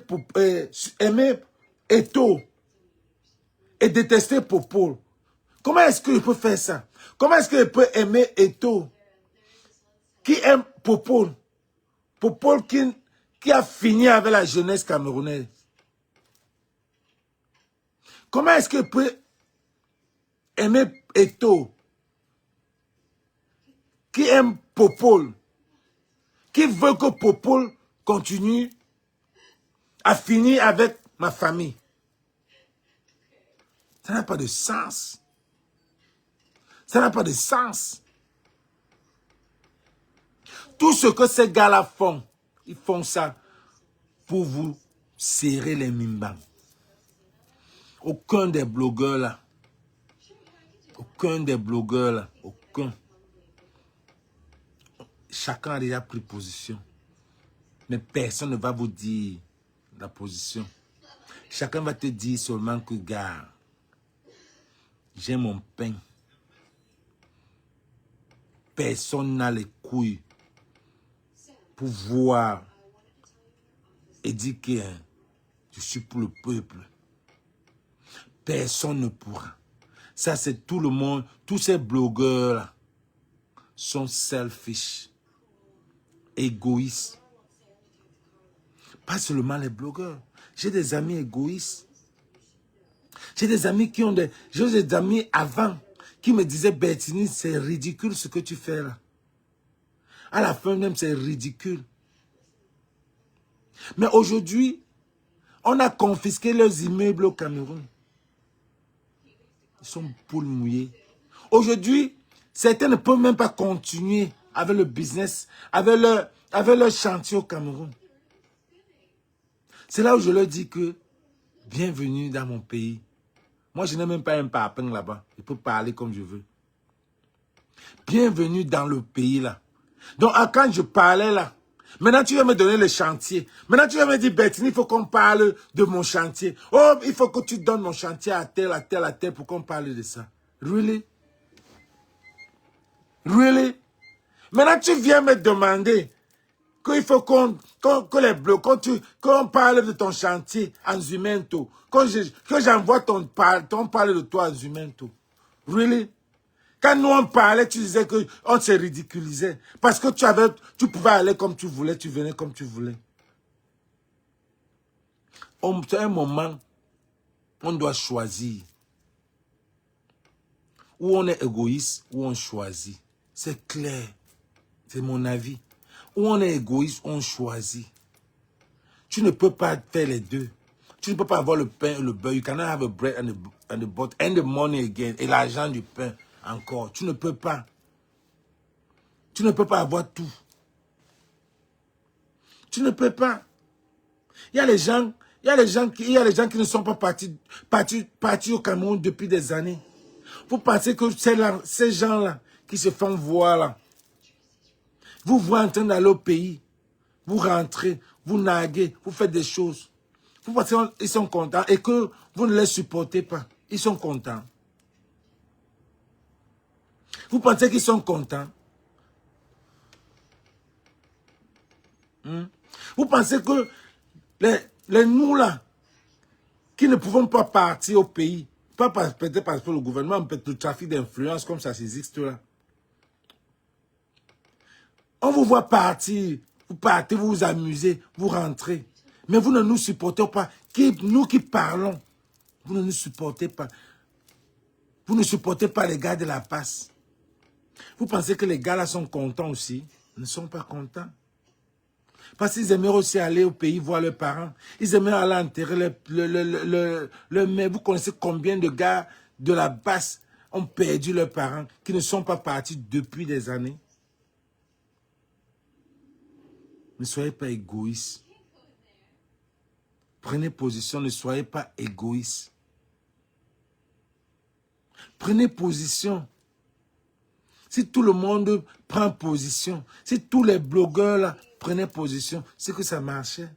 Speaker 2: Eto et détester Popol? Comment est-ce que je peux faire ça? Comment est-ce que je peux aimer Eto qui aime Popol? Popol qui a fini avec la jeunesse camerounaise. Comment est-ce que je peux aimer Eto qui aime Popol, qui veut que Popol continue à finir avec ma famille? Ça n'a pas de sens. Ça n'a pas de sens. Tout ce que ces gars-là font, ils font ça pour vous serrer les mimbans. Aucun des blogueurs là, aucun. Chacun a déjà pris position. Mais personne ne va vous dire la position. Chacun va te dire seulement que, gars, j'ai mon pain. Personne n'a les couilles pour voir et dire que je suis pour le peuple. Personne ne pourra. Ça, c'est tout le monde. Tous ces blogueurs-là sont selfish, égoïstes. Pas seulement les blogueurs. J'ai des amis égoïstes. J'ai des amis qui ont des... J'ai des amis avant qui me disaient, Bertini, c'est ridicule ce que tu fais là. À la fin même, c'est ridicule. Mais aujourd'hui, on a confisqué leurs immeubles au Cameroun. Ils sont poules mouillées. Aujourd'hui, certains ne peuvent même pas continuer avec le business, avec leur chantier au Cameroun. C'est là où je leur dis que, bienvenue dans mon pays. Moi, je n'ai même pas un parpaing là-bas. Je peux parler comme je veux. Bienvenue dans le pays là. Donc, quand je parlais là, maintenant tu vas me donner le chantier. Maintenant tu vas me dire, Bertini, il faut qu'on parle de mon chantier. Oh, il faut que tu donnes mon chantier à tel, à tel, à tel pour qu'on parle de ça. Really? Really? Maintenant tu viens me demander qu'il faut qu'on parle de ton chantier en Zumento. Que j'envoie ton parle de toi en Zumento. Really? Quand nous on parlait, tu disais qu'on se ridiculisait. Parce que tu pouvais aller comme tu voulais, tu venais comme tu voulais. C'est un moment, on doit choisir. Ou on est égoïste, ou on choisit. C'est clair. C'est mon avis. Ou on est égoïste, ou on choisit. Tu ne peux pas faire les deux. Tu ne peux pas avoir le pain et le beurre. You cannot have a bread and the butter and the money again. Et l'argent du pain encore. Tu ne peux pas. Tu ne peux pas avoir tout. Tu ne peux pas. Il y a les gens qui ne sont pas partis au Cameroun depuis des années. Vous pensez que ces gens-là qui se font voir là, vous voyez en train d'aller au pays, vous rentrez, vous naguez, vous faites des choses. Vous pensez qu'ils sont contents et que vous ne les supportez pas. Ils sont contents. Vous pensez qu'ils sont contents? Vous pensez que les nous là, qui ne pouvons pas partir au pays, peut-être parce que le gouvernement, peut-être le trafic d'influence comme ça existe là. On vous voit partir, vous partez, vous vous amusez, vous rentrez. Mais vous ne nous supportez pas. Nous qui parlons, vous ne nous supportez pas. Vous ne supportez pas les gars de la passe. Vous pensez que les gars là sont contents aussi? Ils ne sont pas contents. Parce qu'ils aimeraient aussi aller au pays voir leurs parents. Ils aimeraient aller enterrer le mère. Vous connaissez combien de gars de la basse ont perdu leurs parents, qui ne sont pas partis depuis des années? Ne soyez pas égoïstes. Prenez position, ne soyez pas égoïstes. Prenez position. Si tout le monde prend position, si tous les blogueurs là prenaient position, c'est que ça marchait.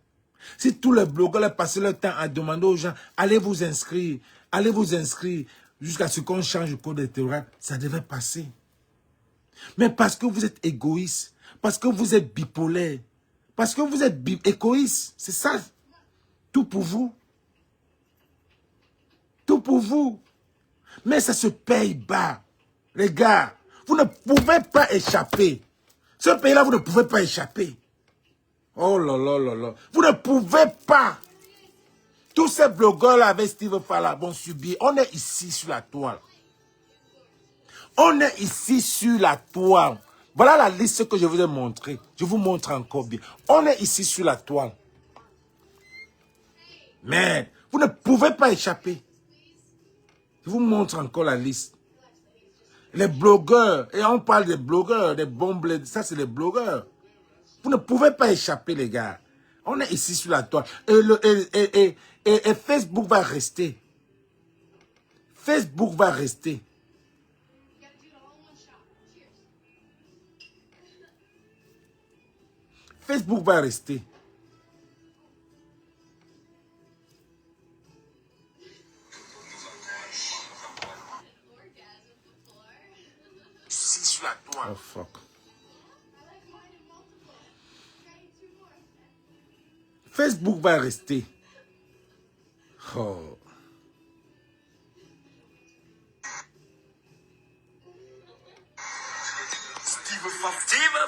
Speaker 2: Si tous les blogueurs là passaient leur temps à demander aux gens, allez vous inscrire, jusqu'à ce qu'on change le code électoral, ça devait passer. Mais parce que vous êtes égoïste, parce que vous êtes bipolaire, parce que vous êtes égoïste, c'est ça. Tout pour vous. Tout pour vous. Mais ça se paye bas. Les gars, vous ne pouvez pas échapper. Ce pays-là, vous ne pouvez pas échapper. Oh là là là là. Vous ne pouvez pas. Tous ces blogueurs-là avec Steve Fala vont subir. On est ici sur la toile. On est ici sur la toile. Voilà la liste que je vous ai montrée. Je vous montre encore bien. On est ici sur la toile. Mais vous ne pouvez pas échapper. Je vous montre encore la liste. Les blogueurs, et on parle des blogueurs, des bons blés, ça c'est les blogueurs. Vous ne pouvez pas échapper, les gars. On est ici sur la toile. Et Facebook va rester. Facebook va rester. Facebook va rester.
Speaker 3: Ici sur la toile.
Speaker 2: Oh fuck. Facebook va rester. Oh.
Speaker 6: Steve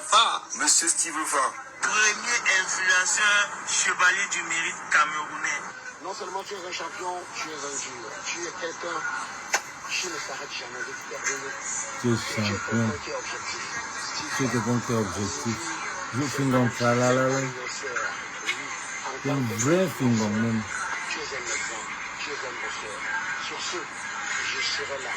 Speaker 6: Fa. Monsieur Steve Fa.
Speaker 4: Premier influenceur chevalier du mérite camerounais.
Speaker 3: Non seulement tu es un champion, tu es un dur. Tu es quelqu'un qui ne s'arrête jamais de terminer.
Speaker 2: Tu es
Speaker 3: Tu es
Speaker 2: champion.
Speaker 3: quelqu'un qui est objectif.
Speaker 2: Tu es quelqu'un qui est objectif. Je finis dans ça là là là. C'est un vrai film même.
Speaker 3: Tu es un exemple, tu es un bosseur. Sur ce, je serai là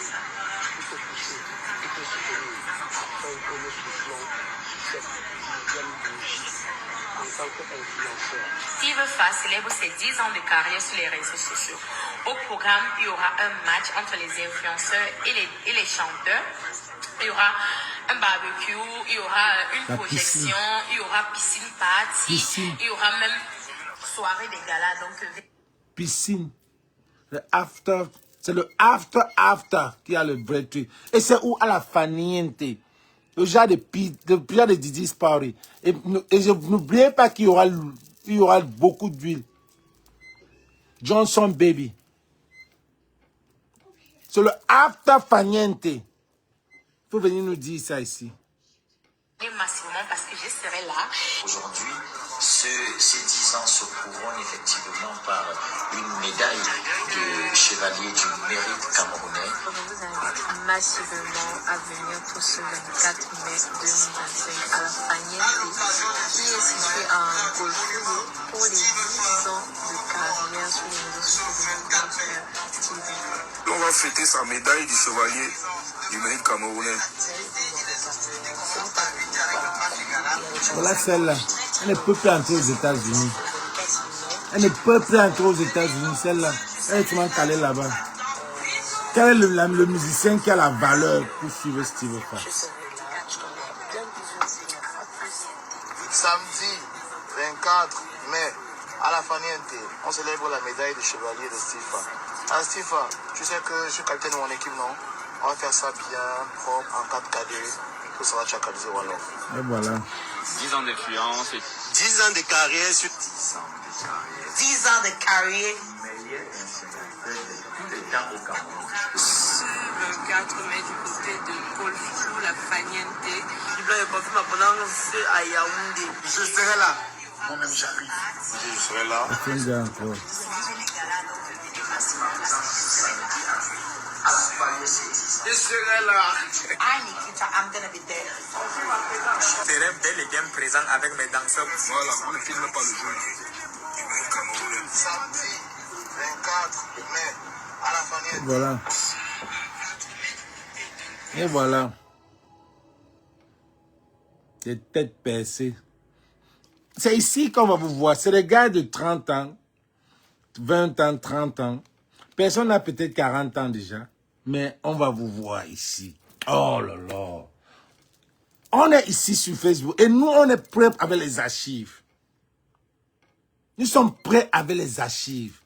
Speaker 3: pour te pousser, pour te soutenir, afin que nous soufflons sur cette 10e bougie en tant qu'influenceur.
Speaker 7: Steve Fa célèbre ses 10 ans de carrière sur les réseaux sociaux. Au programme, il y aura un match entre les influenceurs et les chanteurs. Il y aura un barbecue, il y aura une
Speaker 2: La
Speaker 7: projection,
Speaker 2: piscine.
Speaker 7: il y aura piscine party,
Speaker 2: Piscine.
Speaker 7: il y aura même soirée des galas. Donc,
Speaker 2: Piscine. Le after. C'est le after qui a le vrai truc. Et c'est où à la faniente. Le genre de Didi's Party. Et n'oubliez pas qu'il y aura beaucoup d'huile. Johnson Baby. C'est le after faniente. Il faut venir nous dire ça ici.
Speaker 7: massivement parce que je serai là.
Speaker 5: Aujourd'hui, ces 10 ans se couronnent effectivement par une médaille de chevalier du mérite camerounais.
Speaker 7: Je vous invite massivement à venir pour ce 24 mai 2025 à la Faniente, qui est située à Golfuro pour les 10 ans de carrière sur les réseaux sociaux de notre frère Steve.
Speaker 6: On va fêter sa médaille du chevalier du mérite camerounais.
Speaker 2: Voilà celle-là. Elle ne peut plus entrer aux États-Unis. Elle ne peut plus entrer aux États-Unis, celle-là. Elle est tellement calée là-bas. Quel est le musicien qui a la valeur pour suivre Steve Fa?
Speaker 3: Samedi 24 mai, à la Faniente, on célèbre la médaille de chevalier de Steve Fa. Ah, Steve Fa, tu sais que je suis capitaine de mon équipe, non? On va faire ça bien, propre, en 4K2, que ça va chacaliser Wallon.
Speaker 2: Et voilà.
Speaker 6: 10 ans d'influence.
Speaker 3: 10 ans de carrière sur
Speaker 4: 10 ans de carrière.
Speaker 7: Ce 24 mai du côté de Golfuro, la Faniente.
Speaker 4: Du blanc et parfum abondance à Yaoundé.
Speaker 3: Je serai là. Moi-même, j'arrive.
Speaker 6: Je serai là.
Speaker 2: Attendez encore.
Speaker 3: Je serai là.
Speaker 4: I need you, I'm gonna be there.
Speaker 6: Je serai bel et bien présent avec mes danseurs.
Speaker 3: Voilà, on ne filme pas le jeu. Samedi 24 mai, à la Faniente.
Speaker 2: Et voilà. Et voilà. Des têtes percées. C'est ici qu'on va vous voir. C'est des gars de 30 ans, 20 ans, 30 ans. Personne n'a peut-être 40 ans déjà. Mais on va vous voir ici. Oh là là. On est ici sur Facebook. Et nous, on est prêts avec les archives. Nous sommes prêts avec les archives.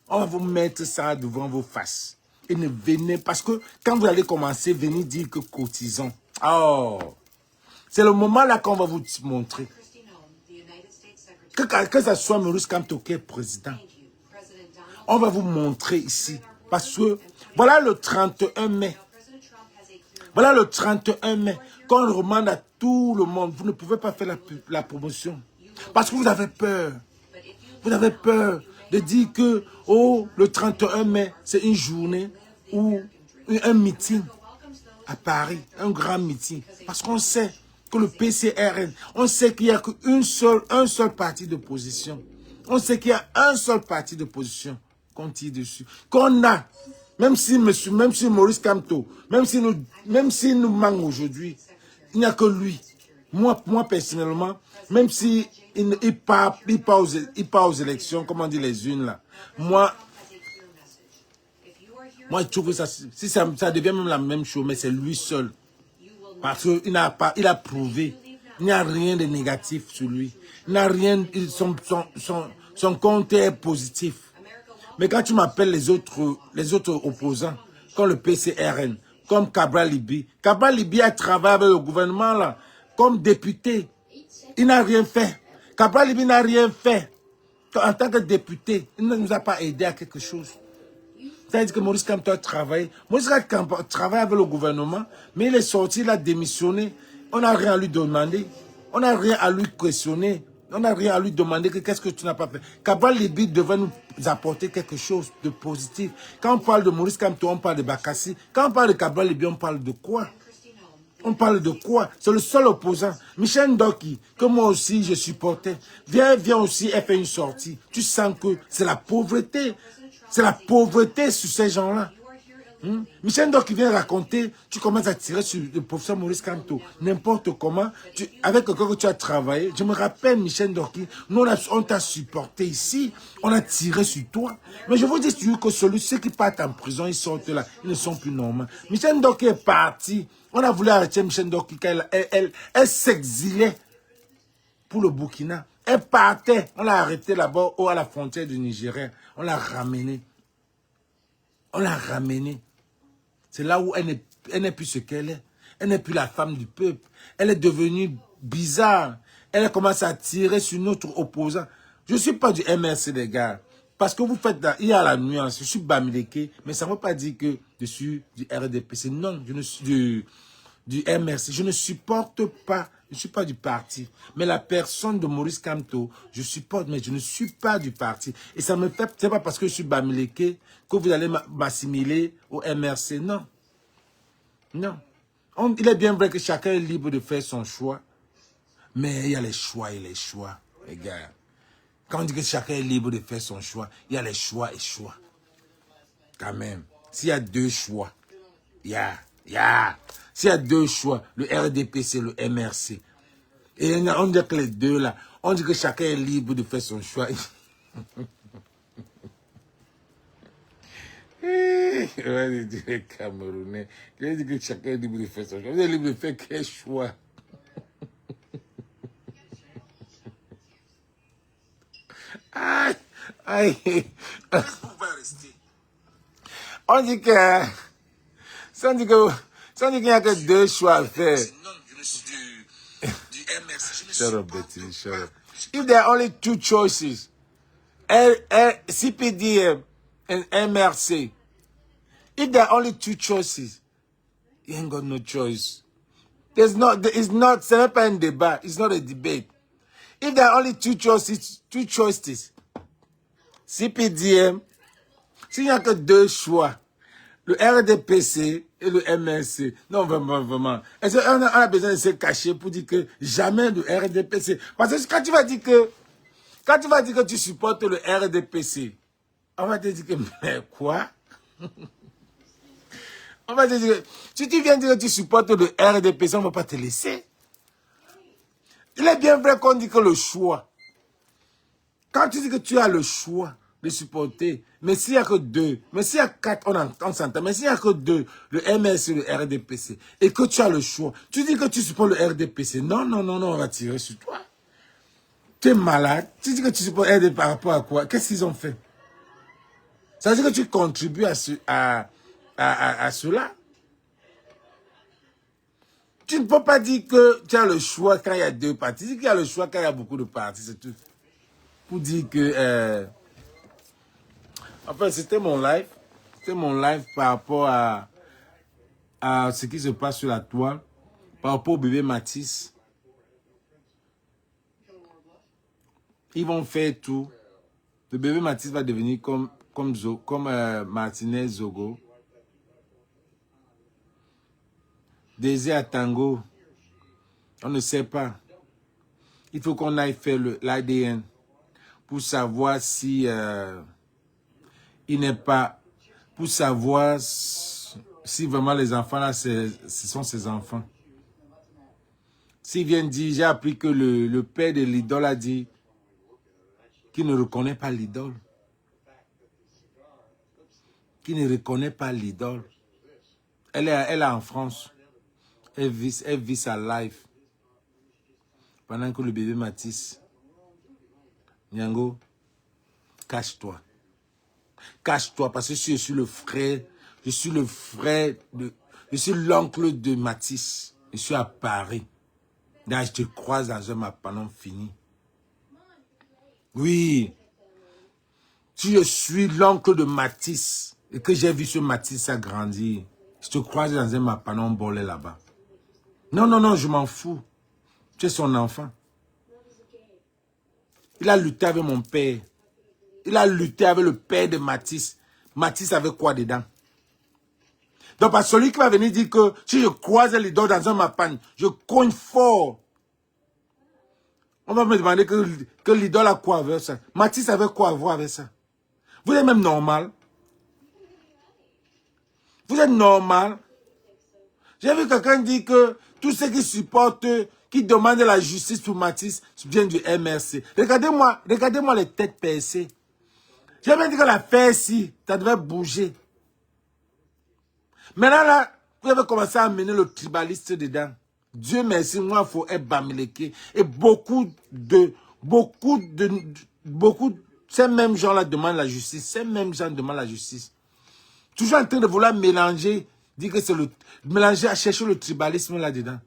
Speaker 2: On va vous mettre ça devant vos faces. Et ne venez, parce que quand vous allez commencer, venez dire que cotisons. Oh, c'est le moment là qu'on va vous montrer.
Speaker 1: Christine Holm, the United States Secretary.
Speaker 2: Que ça soit Maurice Kamto qui est président.
Speaker 1: Thank you, President Donald.
Speaker 2: On va vous montrer ici. Parce que voilà le 31 mai.
Speaker 1: Now, President Trump has a clear
Speaker 2: Voilà le 31 mai. Quand on demande à tout le monde, vous ne pouvez pas faire la promotion. Parce que vous avez peur.
Speaker 1: but if you
Speaker 2: Vous avez peur de dire que, oh, le 31 mai, c'est une journée ou un meeting à Paris, un grand meeting. Parce qu'on sait que le PCRN, on sait qu'il n'y a un seul parti d'opposition. On sait qu'il y a un seul parti d'opposition qu'on tire dessus. Qu'on a Même si Maurice Kamto, même si nous manque aujourd'hui, il n'y a que lui. Moi personnellement, même si il part aux élections, comme on dit les unes là, moi je trouve que ça devient même la même chose, mais c'est lui seul. Parce qu'il a prouvé, il n'y a rien de négatif sur lui. Il n'y a rien, son compte est positif. Mais quand tu m'appelles les autres opposants, comme le PCRN, comme Cabral Libi a travaillé avec le gouvernement là, comme député. Il n'a rien fait. Cabral Libi n'a rien fait. En tant que député, il ne nous a pas aidé à quelque chose. C'est-à-dire que Maurice Kamto a travaillé. Maurice Kamto a travaillé avec le gouvernement, mais il est sorti, il a démissionné. On n'a rien à lui demander. On n'a rien à lui questionner. On n'a rien à lui demander que qu'est-ce que tu n'as pas fait. Cabral Libi devait nous apporter quelque chose de positif. Quand on parle de Maurice Kamto, on parle de Bakassi. Quand on parle de Cabral Libi, on parle de quoi? On parle de quoi? C'est le seul opposant. Michel Ndoki, que moi aussi je supportais, viens aussi et fait une sortie. Tu sens que c'est la pauvreté. C'est la pauvreté sur ces gens-là. Michel Ndoki vient raconter, tu commences à tirer sur le professeur Maurice Kamto, n'importe comment, avec quelqu'un que tu as travaillé. Je me rappelle, Michel Ndoki, nous on t'a supporté ici, on a tiré sur toi. Mais je vous dis que ceux qui partent en prison, ils sortent là, ils ne sont plus normaux. Michel Ndoki est parti. On a voulu arrêter Michel Ndoki quand elle s'exilait pour le Burkina. Elle partait, on l'a arrêté là-bas, à la frontière du Nigeria. On l'a ramenée. On l'a ramenée. C'est là où elle n'est plus ce qu'elle est. Elle n'est plus la femme du peuple. Elle est devenue bizarre. Elle a commencé à tirer sur notre opposant. Je ne suis pas du MRC, les gars. Parce que vous faites, il y a la nuance. Je suis Bamileke, mais ça ne veut pas dire que je suis du RDPC. Non, je ne suis du MRC. Je ne supporte pas, je ne suis pas du parti. Mais la personne de Maurice Kamto, je supporte, mais je ne suis pas du parti. Et ça me fait, c'est pas parce que je suis Bamileke que vous allez m'assimiler au MRC. Non. Non. Il est bien vrai que chacun est libre de faire son choix. Mais il y a les choix et les choix, les gars. Quand on dit que chacun est libre de faire son choix, il y a les choix et choix. Quand même. S'il y a deux choix, s'il y a deux choix, le RDPC, le MRC. Et on dit que les deux là, on dit que chacun est libre de faire son choix. On dit les Camerounais, on dit que chacun est libre de faire son choix. Vous êtes libre de faire quel choix? Aïe, aïe. On dit que, on dit qu'il n'y a que deux choix à faire. Shut up, Betty, shut up. If there are only two choices, CPDM and MRC, if there are only two choices, you ain't got no choice. C'est n'est pas un débat, it's not a debate. If there are only two choices, CPDM, s'il n'y a que deux choix, le RDPC et le MRC, non, vraiment. Est-ce qu'on a besoin de se cacher pour dire que jamais le RDPC? Parce que quand tu vas dire que tu supportes le RDPC, on va te dire que, mais quoi? On va te dire que, si tu viens dire que tu supportes le RDPC, on ne va pas te laisser. Il est bien vrai qu'on dit que le choix. Quand tu dis que tu as le choix de supporter, mais s'il n'y a que deux, mais s'il y a quatre, on s'entend, mais s'il n'y a que deux, le MRC et le RDPC, et que tu as le choix, tu dis que tu supportes le RDPC, non, on va tirer sur toi. Tu es malade, tu dis que tu supportes le RDPC par rapport à quoi? Qu'est-ce qu'ils ont fait? Ça veut dire que tu contribues à cela. Tu ne peux pas dire que tu as le choix quand il y a deux partis. Tu dis qu'il y a le choix quand il y a beaucoup de partis, c'est tout. Pour dire que... Enfin, c'était mon live. C'était mon live par rapport à ce qui se passe sur la toile. Par rapport au bébé Matisse. Ils vont faire tout. Le bébé Matisse va devenir comme Martinez Zogo. Désir Tango, on ne sait pas. Il faut qu'on aille faire l'ADN pour savoir si il n'est pas... pour savoir si vraiment les enfants là, ce sont ses enfants. S'il vient dire, j'ai appris que le père de l'idole a dit qu'il ne reconnaît pas l'idole. Qu'il ne reconnaît pas l'idole. Elle est en France. Elle vit sa life. Pendant que le bébé Matisse. Nyango, cache-toi. Cache-toi parce que je suis le frère. Je suis l'oncle de Matisse. Je suis à Paris. Là, je te croise dans un mapanon fini. Oui. Si je suis l'oncle de Matisse et que j'ai vu ce Matisse grandir, je te croise dans un mapanon bolé là-bas. Non, non, non, je m'en fous. Tu es son enfant. Il a lutté avec mon père. Il a lutté avec le père de Matisse. Matisse avait quoi dedans? Donc, par celui qui va venir dire que si je croise l'idole dans un mapan, je cogne fort. On va me demander que l'idole a quoi avec ça. Matisse avait quoi à voir avec ça? Vous êtes même normal. Vous êtes normal. J'ai vu quelqu'un dire que tous ceux qui supportent, qui demandent la justice pour Matisse, viennent du MRC. Regardez-moi les têtes percées. J'ai bien dit que l'affaire ici, ça devait bouger. Maintenant là, vous avez commencé à amener le tribaliste dedans. Dieu merci, moi, il faut être bamileke. Et beaucoup, ces mêmes gens-là demandent la justice. Ces mêmes gens demandent la justice. Toujours en train de vouloir mélanger, dire que c'est mélanger à chercher le tribalisme là-dedans.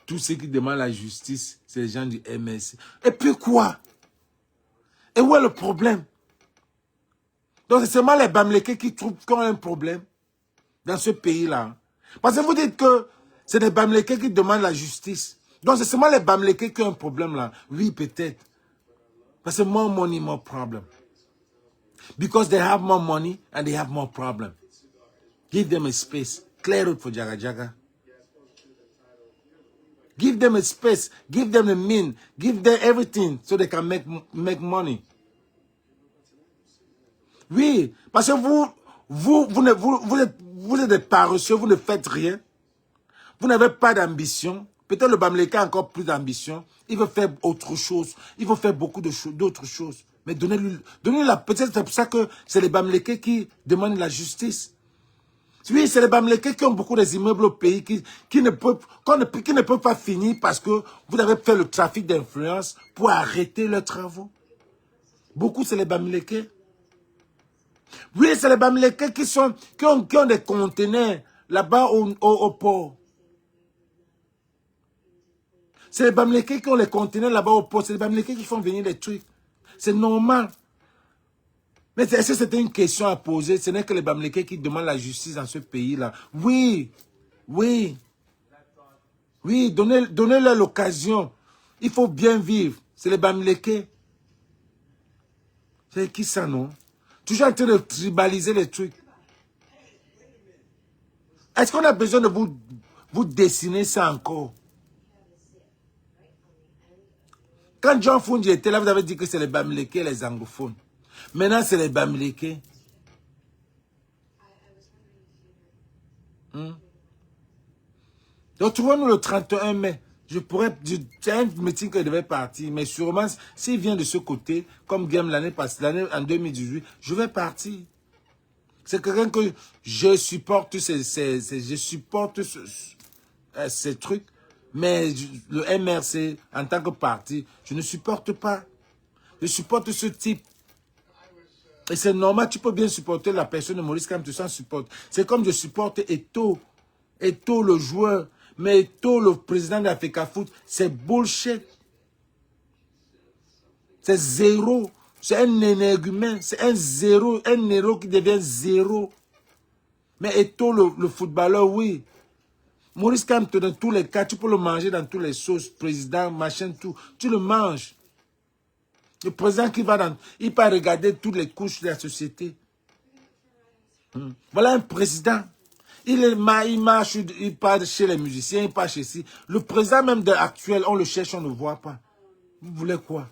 Speaker 2: Tous ceux qui demandent la justice, c'est les gens du MSC. Et puis quoi? Et où est le problème? Donc c'est seulement les Bamileke qui trouvent qu'on a un problème dans ce pays-là. Parce que vous dites que c'est les Bamileke qui demandent la justice. Donc c'est seulement les Bamileke qui ont un problème là. Oui, peut-être. Parce que more money, more problem. Because they have more money and they have more problem. Give them a space. Clear it for Jaga Jaga. Give them a space. Give them a mean. Give them everything so they can make money. Oui, parce que vous êtes des paresseux, vous ne faites rien. Vous n'avez pas d'ambition. Peut-être le Bamileke a encore plus d'ambition. Il veut faire autre chose. Il veut faire beaucoup d'autres choses. Mais donnez-lui la... Peut-être c'est pour ça que c'est les Bamileke qui demandent la justice. Oui, c'est les Bamileke qui ont beaucoup des immeubles au pays qui ne peuvent pas finir parce que vous avez fait le trafic d'influence pour arrêter leurs travaux. Beaucoup, c'est les Bamileke. Oui, c'est les Bamileke qui ont des conteneurs là-bas au port. C'est les Bamileke qui ont les conteneurs là-bas au port. C'est les Bamileke qui font venir les trucs. C'est normal. Mais est-ce que c'était une question à poser? Ce n'est que les Bamileke qui demandent la justice dans ce pays-là. Oui, oui. Oui, donnez-leur l'occasion. Il faut bien vivre. C'est les Bamileke. C'est qui ça, non? Toujours en train de tribaliser les trucs. Est-ce qu'on a besoin de vous dessiner ça encore? Quand John Fundi était là, vous avez dit que c'est les Bamileke et les anglophones. Maintenant, c'est les Bamileke. Donc, trouvons-nous le 31 mai. C'est un meeting que je devais partir. Mais sûrement, s'il vient de ce côté, comme Game l'année passée, en 2018, je vais partir. C'est quelqu'un que je supporte ces trucs. Mais le MRC, en tant que parti, je ne supporte pas. Je supporte ce type. Et c'est normal, tu peux bien supporter la personne de Maurice Kamto sans support. C'est comme je supporte Eto'o. Eto'o le joueur. Mais Eto'o le président d'Africa Foot, c'est bullshit. C'est zéro. C'est un énergumène. C'est un zéro. Un héros qui devient zéro. Mais Eto'o le footballeur, oui. Maurice Kamto, dans tous les cas, tu peux le manger dans tous les sauces. Président, machin, tout. Tu le manges. Le président qui va il peut regarder toutes les couches de la société. Voilà un président. Il marche, il part chez les musiciens, il part chez ici. Le président même actuel, on le cherche, on ne le voit pas. Vous voulez quoi?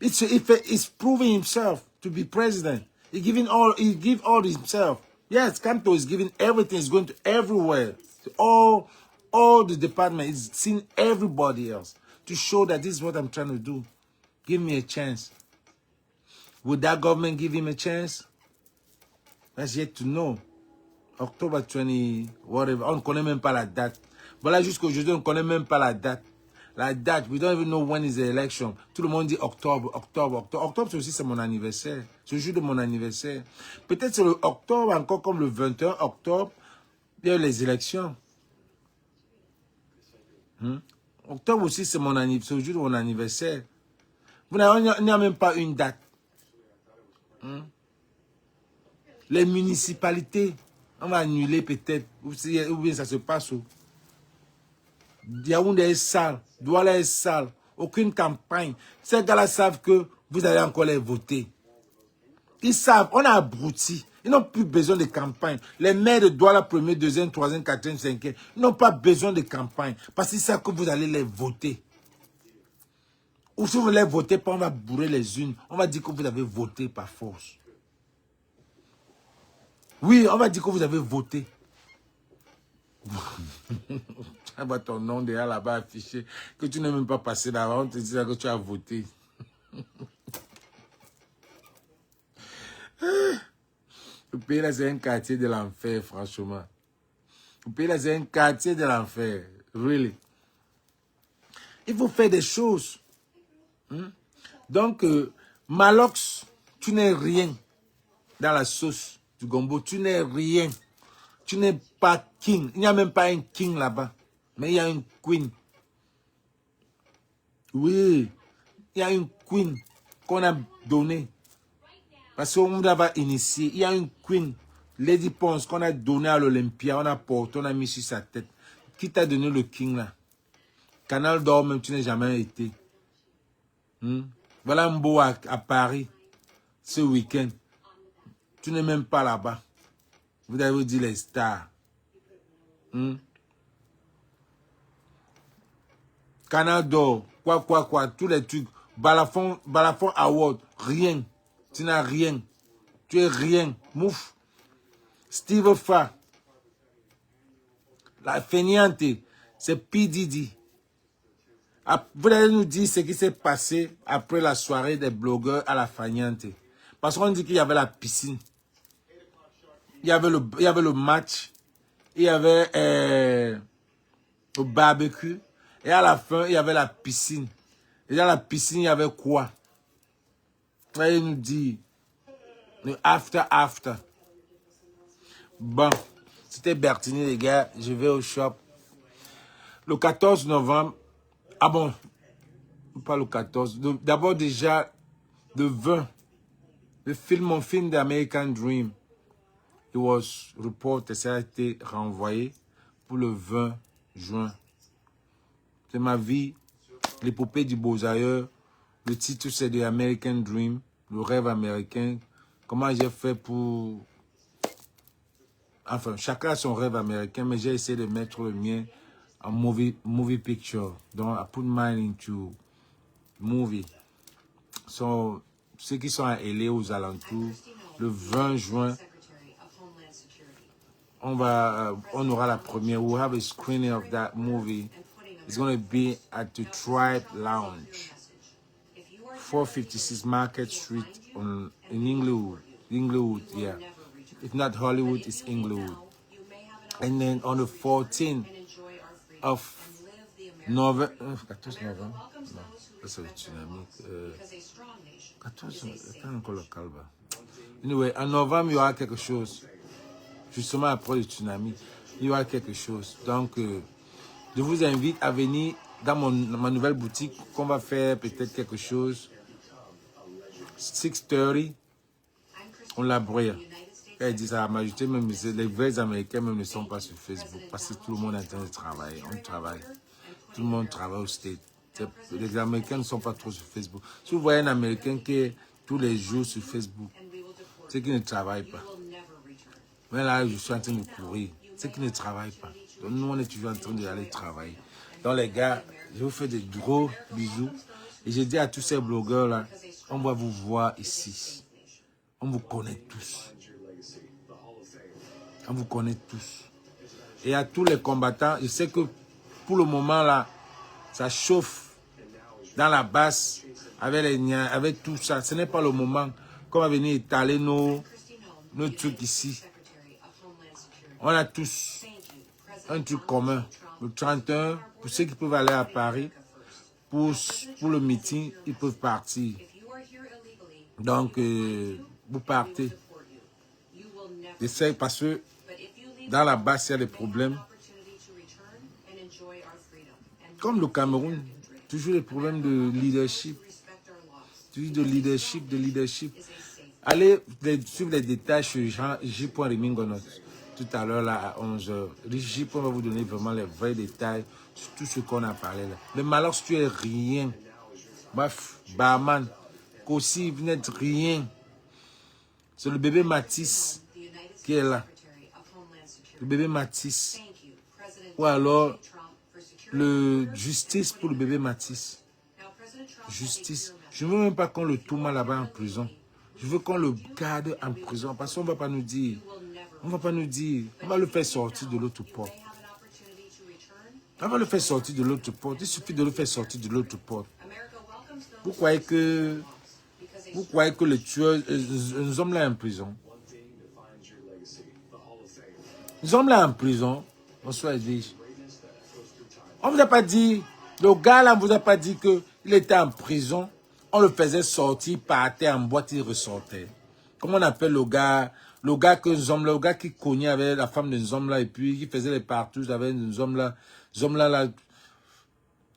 Speaker 2: He's proving himself. to be president. He give all himself. Yes, Kanto is giving everything. He's going to everywhere. To all the department. He's seen everybody else to show that this is what I'm trying to do. Give me a chance. Would that government give him a chance? That's yet to know. October 20, whatever. On ne connaît même pas la date. Voilà, jusqu'aujourd'hui, on ne connaît même pas la date. La date, we don't even know when is the election. Tout le monde dit octobre, octobre, octobre. Octobre, c'est aussi c'est mon anniversaire. C'est le jour de mon anniversaire. Peut-être c'est le octobre, encore comme le 21 octobre, il y a eu les élections. Octobre aussi, c'est mon anniversaire, c'est le jour de mon anniversaire. Il n'y a même pas une date. Les municipalités, on va annuler peut-être, ou bien ça se passe où. Yaoundé est sale, Douala est sale, aucune campagne. Ces gars-là savent que vous allez encore les voter. Ils savent, on a abruti. Ils n'ont plus besoin de campagne. Les maires de Douala, 1er, 2e, 3e, 4e, 5e, ils n'ont pas besoin de campagne. Parce qu'ils savent que vous allez les voter. Ou si vous ne les votez pas, on va bourrer les unes. On va dire que vous avez voté par force. Oui, on va dire que vous avez voté. Tu vois ton nom derrière là-bas affiché, que tu n'es même pas passé là-bas, on te dit que tu as voté. Le pays là, c'est un quartier de l'enfer, franchement. Le pays là, c'est un quartier de l'enfer. Really. Il faut faire des choses. Donc, Malox, tu n'es rien dans la sauce du gombo. Tu n'es rien. Tu n'es pas king. Il n'y a même pas un king là-bas. Mais il y a une queen. Oui. Il y a une queen qu'on a donnée. Parce qu'on l'avait initié. Il y a une queen, Lady Ponce, qu'on a donnée à l'Olympia. On a porté, on a mis sur sa tête. Qui t'a donné le king là? Canal d'Or, même tu n'as jamais été. Voilà un beau à Paris. Ce week-end. Tu n'es même pas là-bas. Vous avez dit les stars. Canal d'Or, quoi, tous les trucs. Balafon Award, rien. Tu n'as rien. Tu es rien. Mouf. Steve Fa. La feignante, c'est P. Diddy. Vous allez nous dire ce qui s'est passé après la soirée des blogueurs à la feignante. Parce qu'on dit qu'il y avait la piscine. Il y avait le match. Il y avait le barbecue. Et à la fin, il y avait la piscine. Et dans la piscine, il y avait quoi? Il nous dit, le after. Bon, c'était Bertini, les gars. Je vais au shop. Le 14 novembre. Ah bon, pas le 14. D'abord déjà, le 20. Mon film d'American Dream. It was reported, ça a été renvoyé pour le 20 juin. C'est ma vie, l'épopée du Beaux-Ailleurs. Le titre, c'est The American Dream, le rêve américain. Comment j'ai fait pour... Enfin, chacun a son rêve américain, mais j'ai essayé de mettre le mien en movie picture. Donc, I put mine into movie. So, ceux qui sont à LA, aux alentours, le 20 juin, on aura la première. We'll have a screening of that movie. It's going to be at the Tribe Lounge, 456 Market Street in Inglewood, yeah. If not Hollywood, it's Inglewood. And then on the 14th of November, 14 novembre, non, c'est le tsunami. 14, attends encore le calme. Anyway, en novembre, il y aura quelque chose. Justement après le tsunami, il y aura quelque chose. Donc, je vous invite à venir dans ma nouvelle boutique qu'on va faire peut-être quelque chose. 6:30, on la brûle. Elle dit ça à m'ajouter, même les vrais Américains même ne sont pas sur Facebook parce que tout le monde est en train de travailler. On travaille. Tout le monde travaille au State. Les Américains ne sont pas trop sur Facebook. Si vous voyez un Américain qui est tous les jours sur Facebook, c'est qu'il ne travaille pas. Mais là, je suis en train de courir. C'est qu'il ne travaille pas. Donc, nous, on est toujours en train d'aller travailler. Donc, les gars, je vous fais des gros bisous. Et je dis à tous ces blogueurs-là, on va vous voir ici. On vous connaît tous. On vous connaît tous. Et à tous les combattants, je sais que pour le moment là, ça chauffe dans la basse avec tout ça. Ce n'est pas le moment qu'on va venir étaler nos trucs ici. On a tous un truc commun. Le 31, pour ceux qui peuvent aller à Paris, pour le meeting, ils peuvent partir. Donc, vous partez. J'essaie parce que dans la basse, il y a des problèmes. Comme le Cameroun, toujours des problèmes de leadership. Toujours de leadership. Allez suivre les détails sur J.Remingono tout à l'heure là à 11h. J. va vous donner vraiment les vrais détails sur tout ce qu'on a parlé là. Le malheur, tu es rien. Bref, Barman, Kossi, vous n'êtes rien. C'est le bébé Matisse qui est là. Le bébé Matisse. Ou alors, le justice pour le bébé Matisse. Justice. Je ne veux même pas qu'on le tourne là-bas en prison. Je veux qu'on le garde en prison. Parce qu'on ne va pas nous dire. On va le faire sortir de l'autre porte. On va le faire sortir de l'autre porte. Il suffit de le faire sortir de l'autre porte. Vous croyez que le tueur, nous sommes là en prison. Nous sommes là en prison. Bonsoir, Edwige. On ne vous a pas dit, le gars là ne vous a pas dit qu'il était en prison. On le faisait sortir, il partait en boîte, il ressortait. Comment on appelle le gars que nous sommes là, le gars qui cognait avec la femme de nous sommes là et puis qui faisait les partouches avec nous sommes là,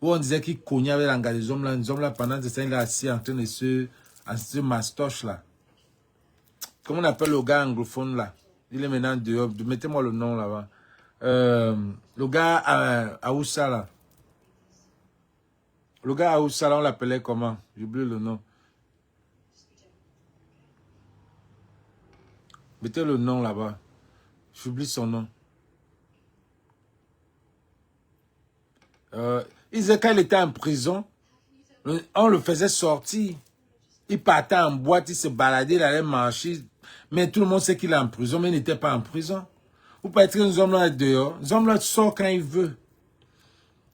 Speaker 2: où on disait qu'il cognait avec l'engagé des hommes là, pendant ce temps il est assis en train de se mastoche là. Comment on appelle le gars anglophone là? Il est maintenant dehors, mettez-moi le nom là-bas. Le gars à Oussa là. Le gars à Oussa là, on l'appelait comment? J'oublie le nom. Mettez le nom là-bas. J'oublie son nom. Il disait quand il était en prison, on le faisait sortir. Il partait en boîte, il se baladait, il allait marcher. Mais tout le monde sait qu'il est en prison, mais il n'était pas en prison. Vous pouvez être que nous hommes là dehors. Nous hommes là sort quand il veut.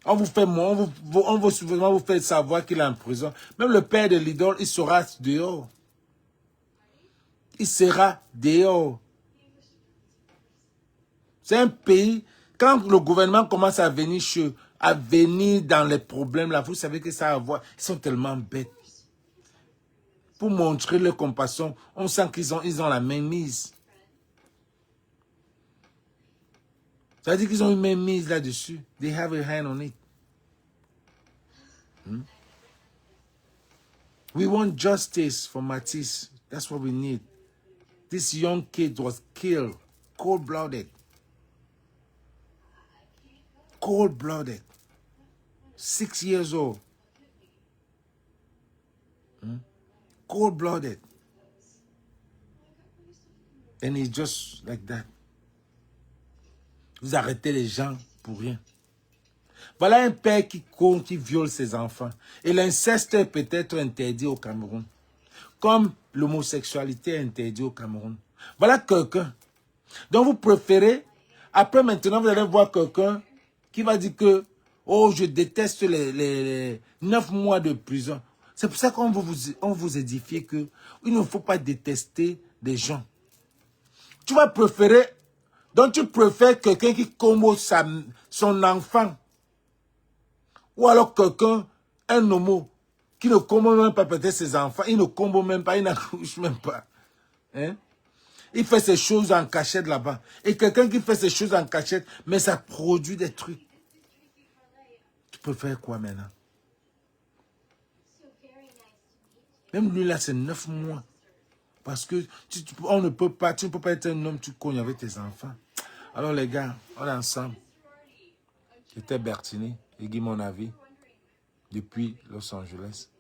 Speaker 2: On vous fait on vous fait savoir qu'il est en prison. Même le père de l'idole, il sera dehors. Il sera dehors. C'est un pays, quand le gouvernement commence à venir dans les problèmes, là, vous savez que ça va avoir, ils sont tellement bêtes. Pour montrer leur compassion, on sent qu'ils ont la main mise. Ça veut dire qu'ils ont une main mise là-dessus. They have a hand on it. We want justice for Matisse. That's what we need. This young kid was killed, cold-blooded. Cold-blooded. 6 years old. Cold-blooded. And it's just like that. Vous arrêtez les gens pour rien. Voilà un père qui viole ses enfants. Et l'inceste est peut-être interdit au Cameroun. Comme l'homosexualité est interdite au Cameroun. Voilà quelqu'un. Donc vous préférez, après maintenant vous allez voir quelqu'un qui va dire que, oh je déteste les 9 mois de prison. C'est pour ça qu'on vous édifie que il ne faut pas détester des gens. Tu vas préférer, donc tu préfères quelqu'un qui combat son enfant. Ou alors quelqu'un, un homo, qui ne combat même pas peut-être ses enfants, il ne combat même pas, il n'accouche même pas. Hein? Il fait ces choses en cachette là-bas. Et quelqu'un qui fait ces choses en cachette, mais ça produit des trucs. Tu préfères quoi maintenant? Même lui là, c'est 9 mois. Parce que tu ne peux pas être un homme, tu cognes avec tes enfants. Alors les gars, on est ensemble. J'étais Bertini, et Guy mon avis, depuis Los Angeles.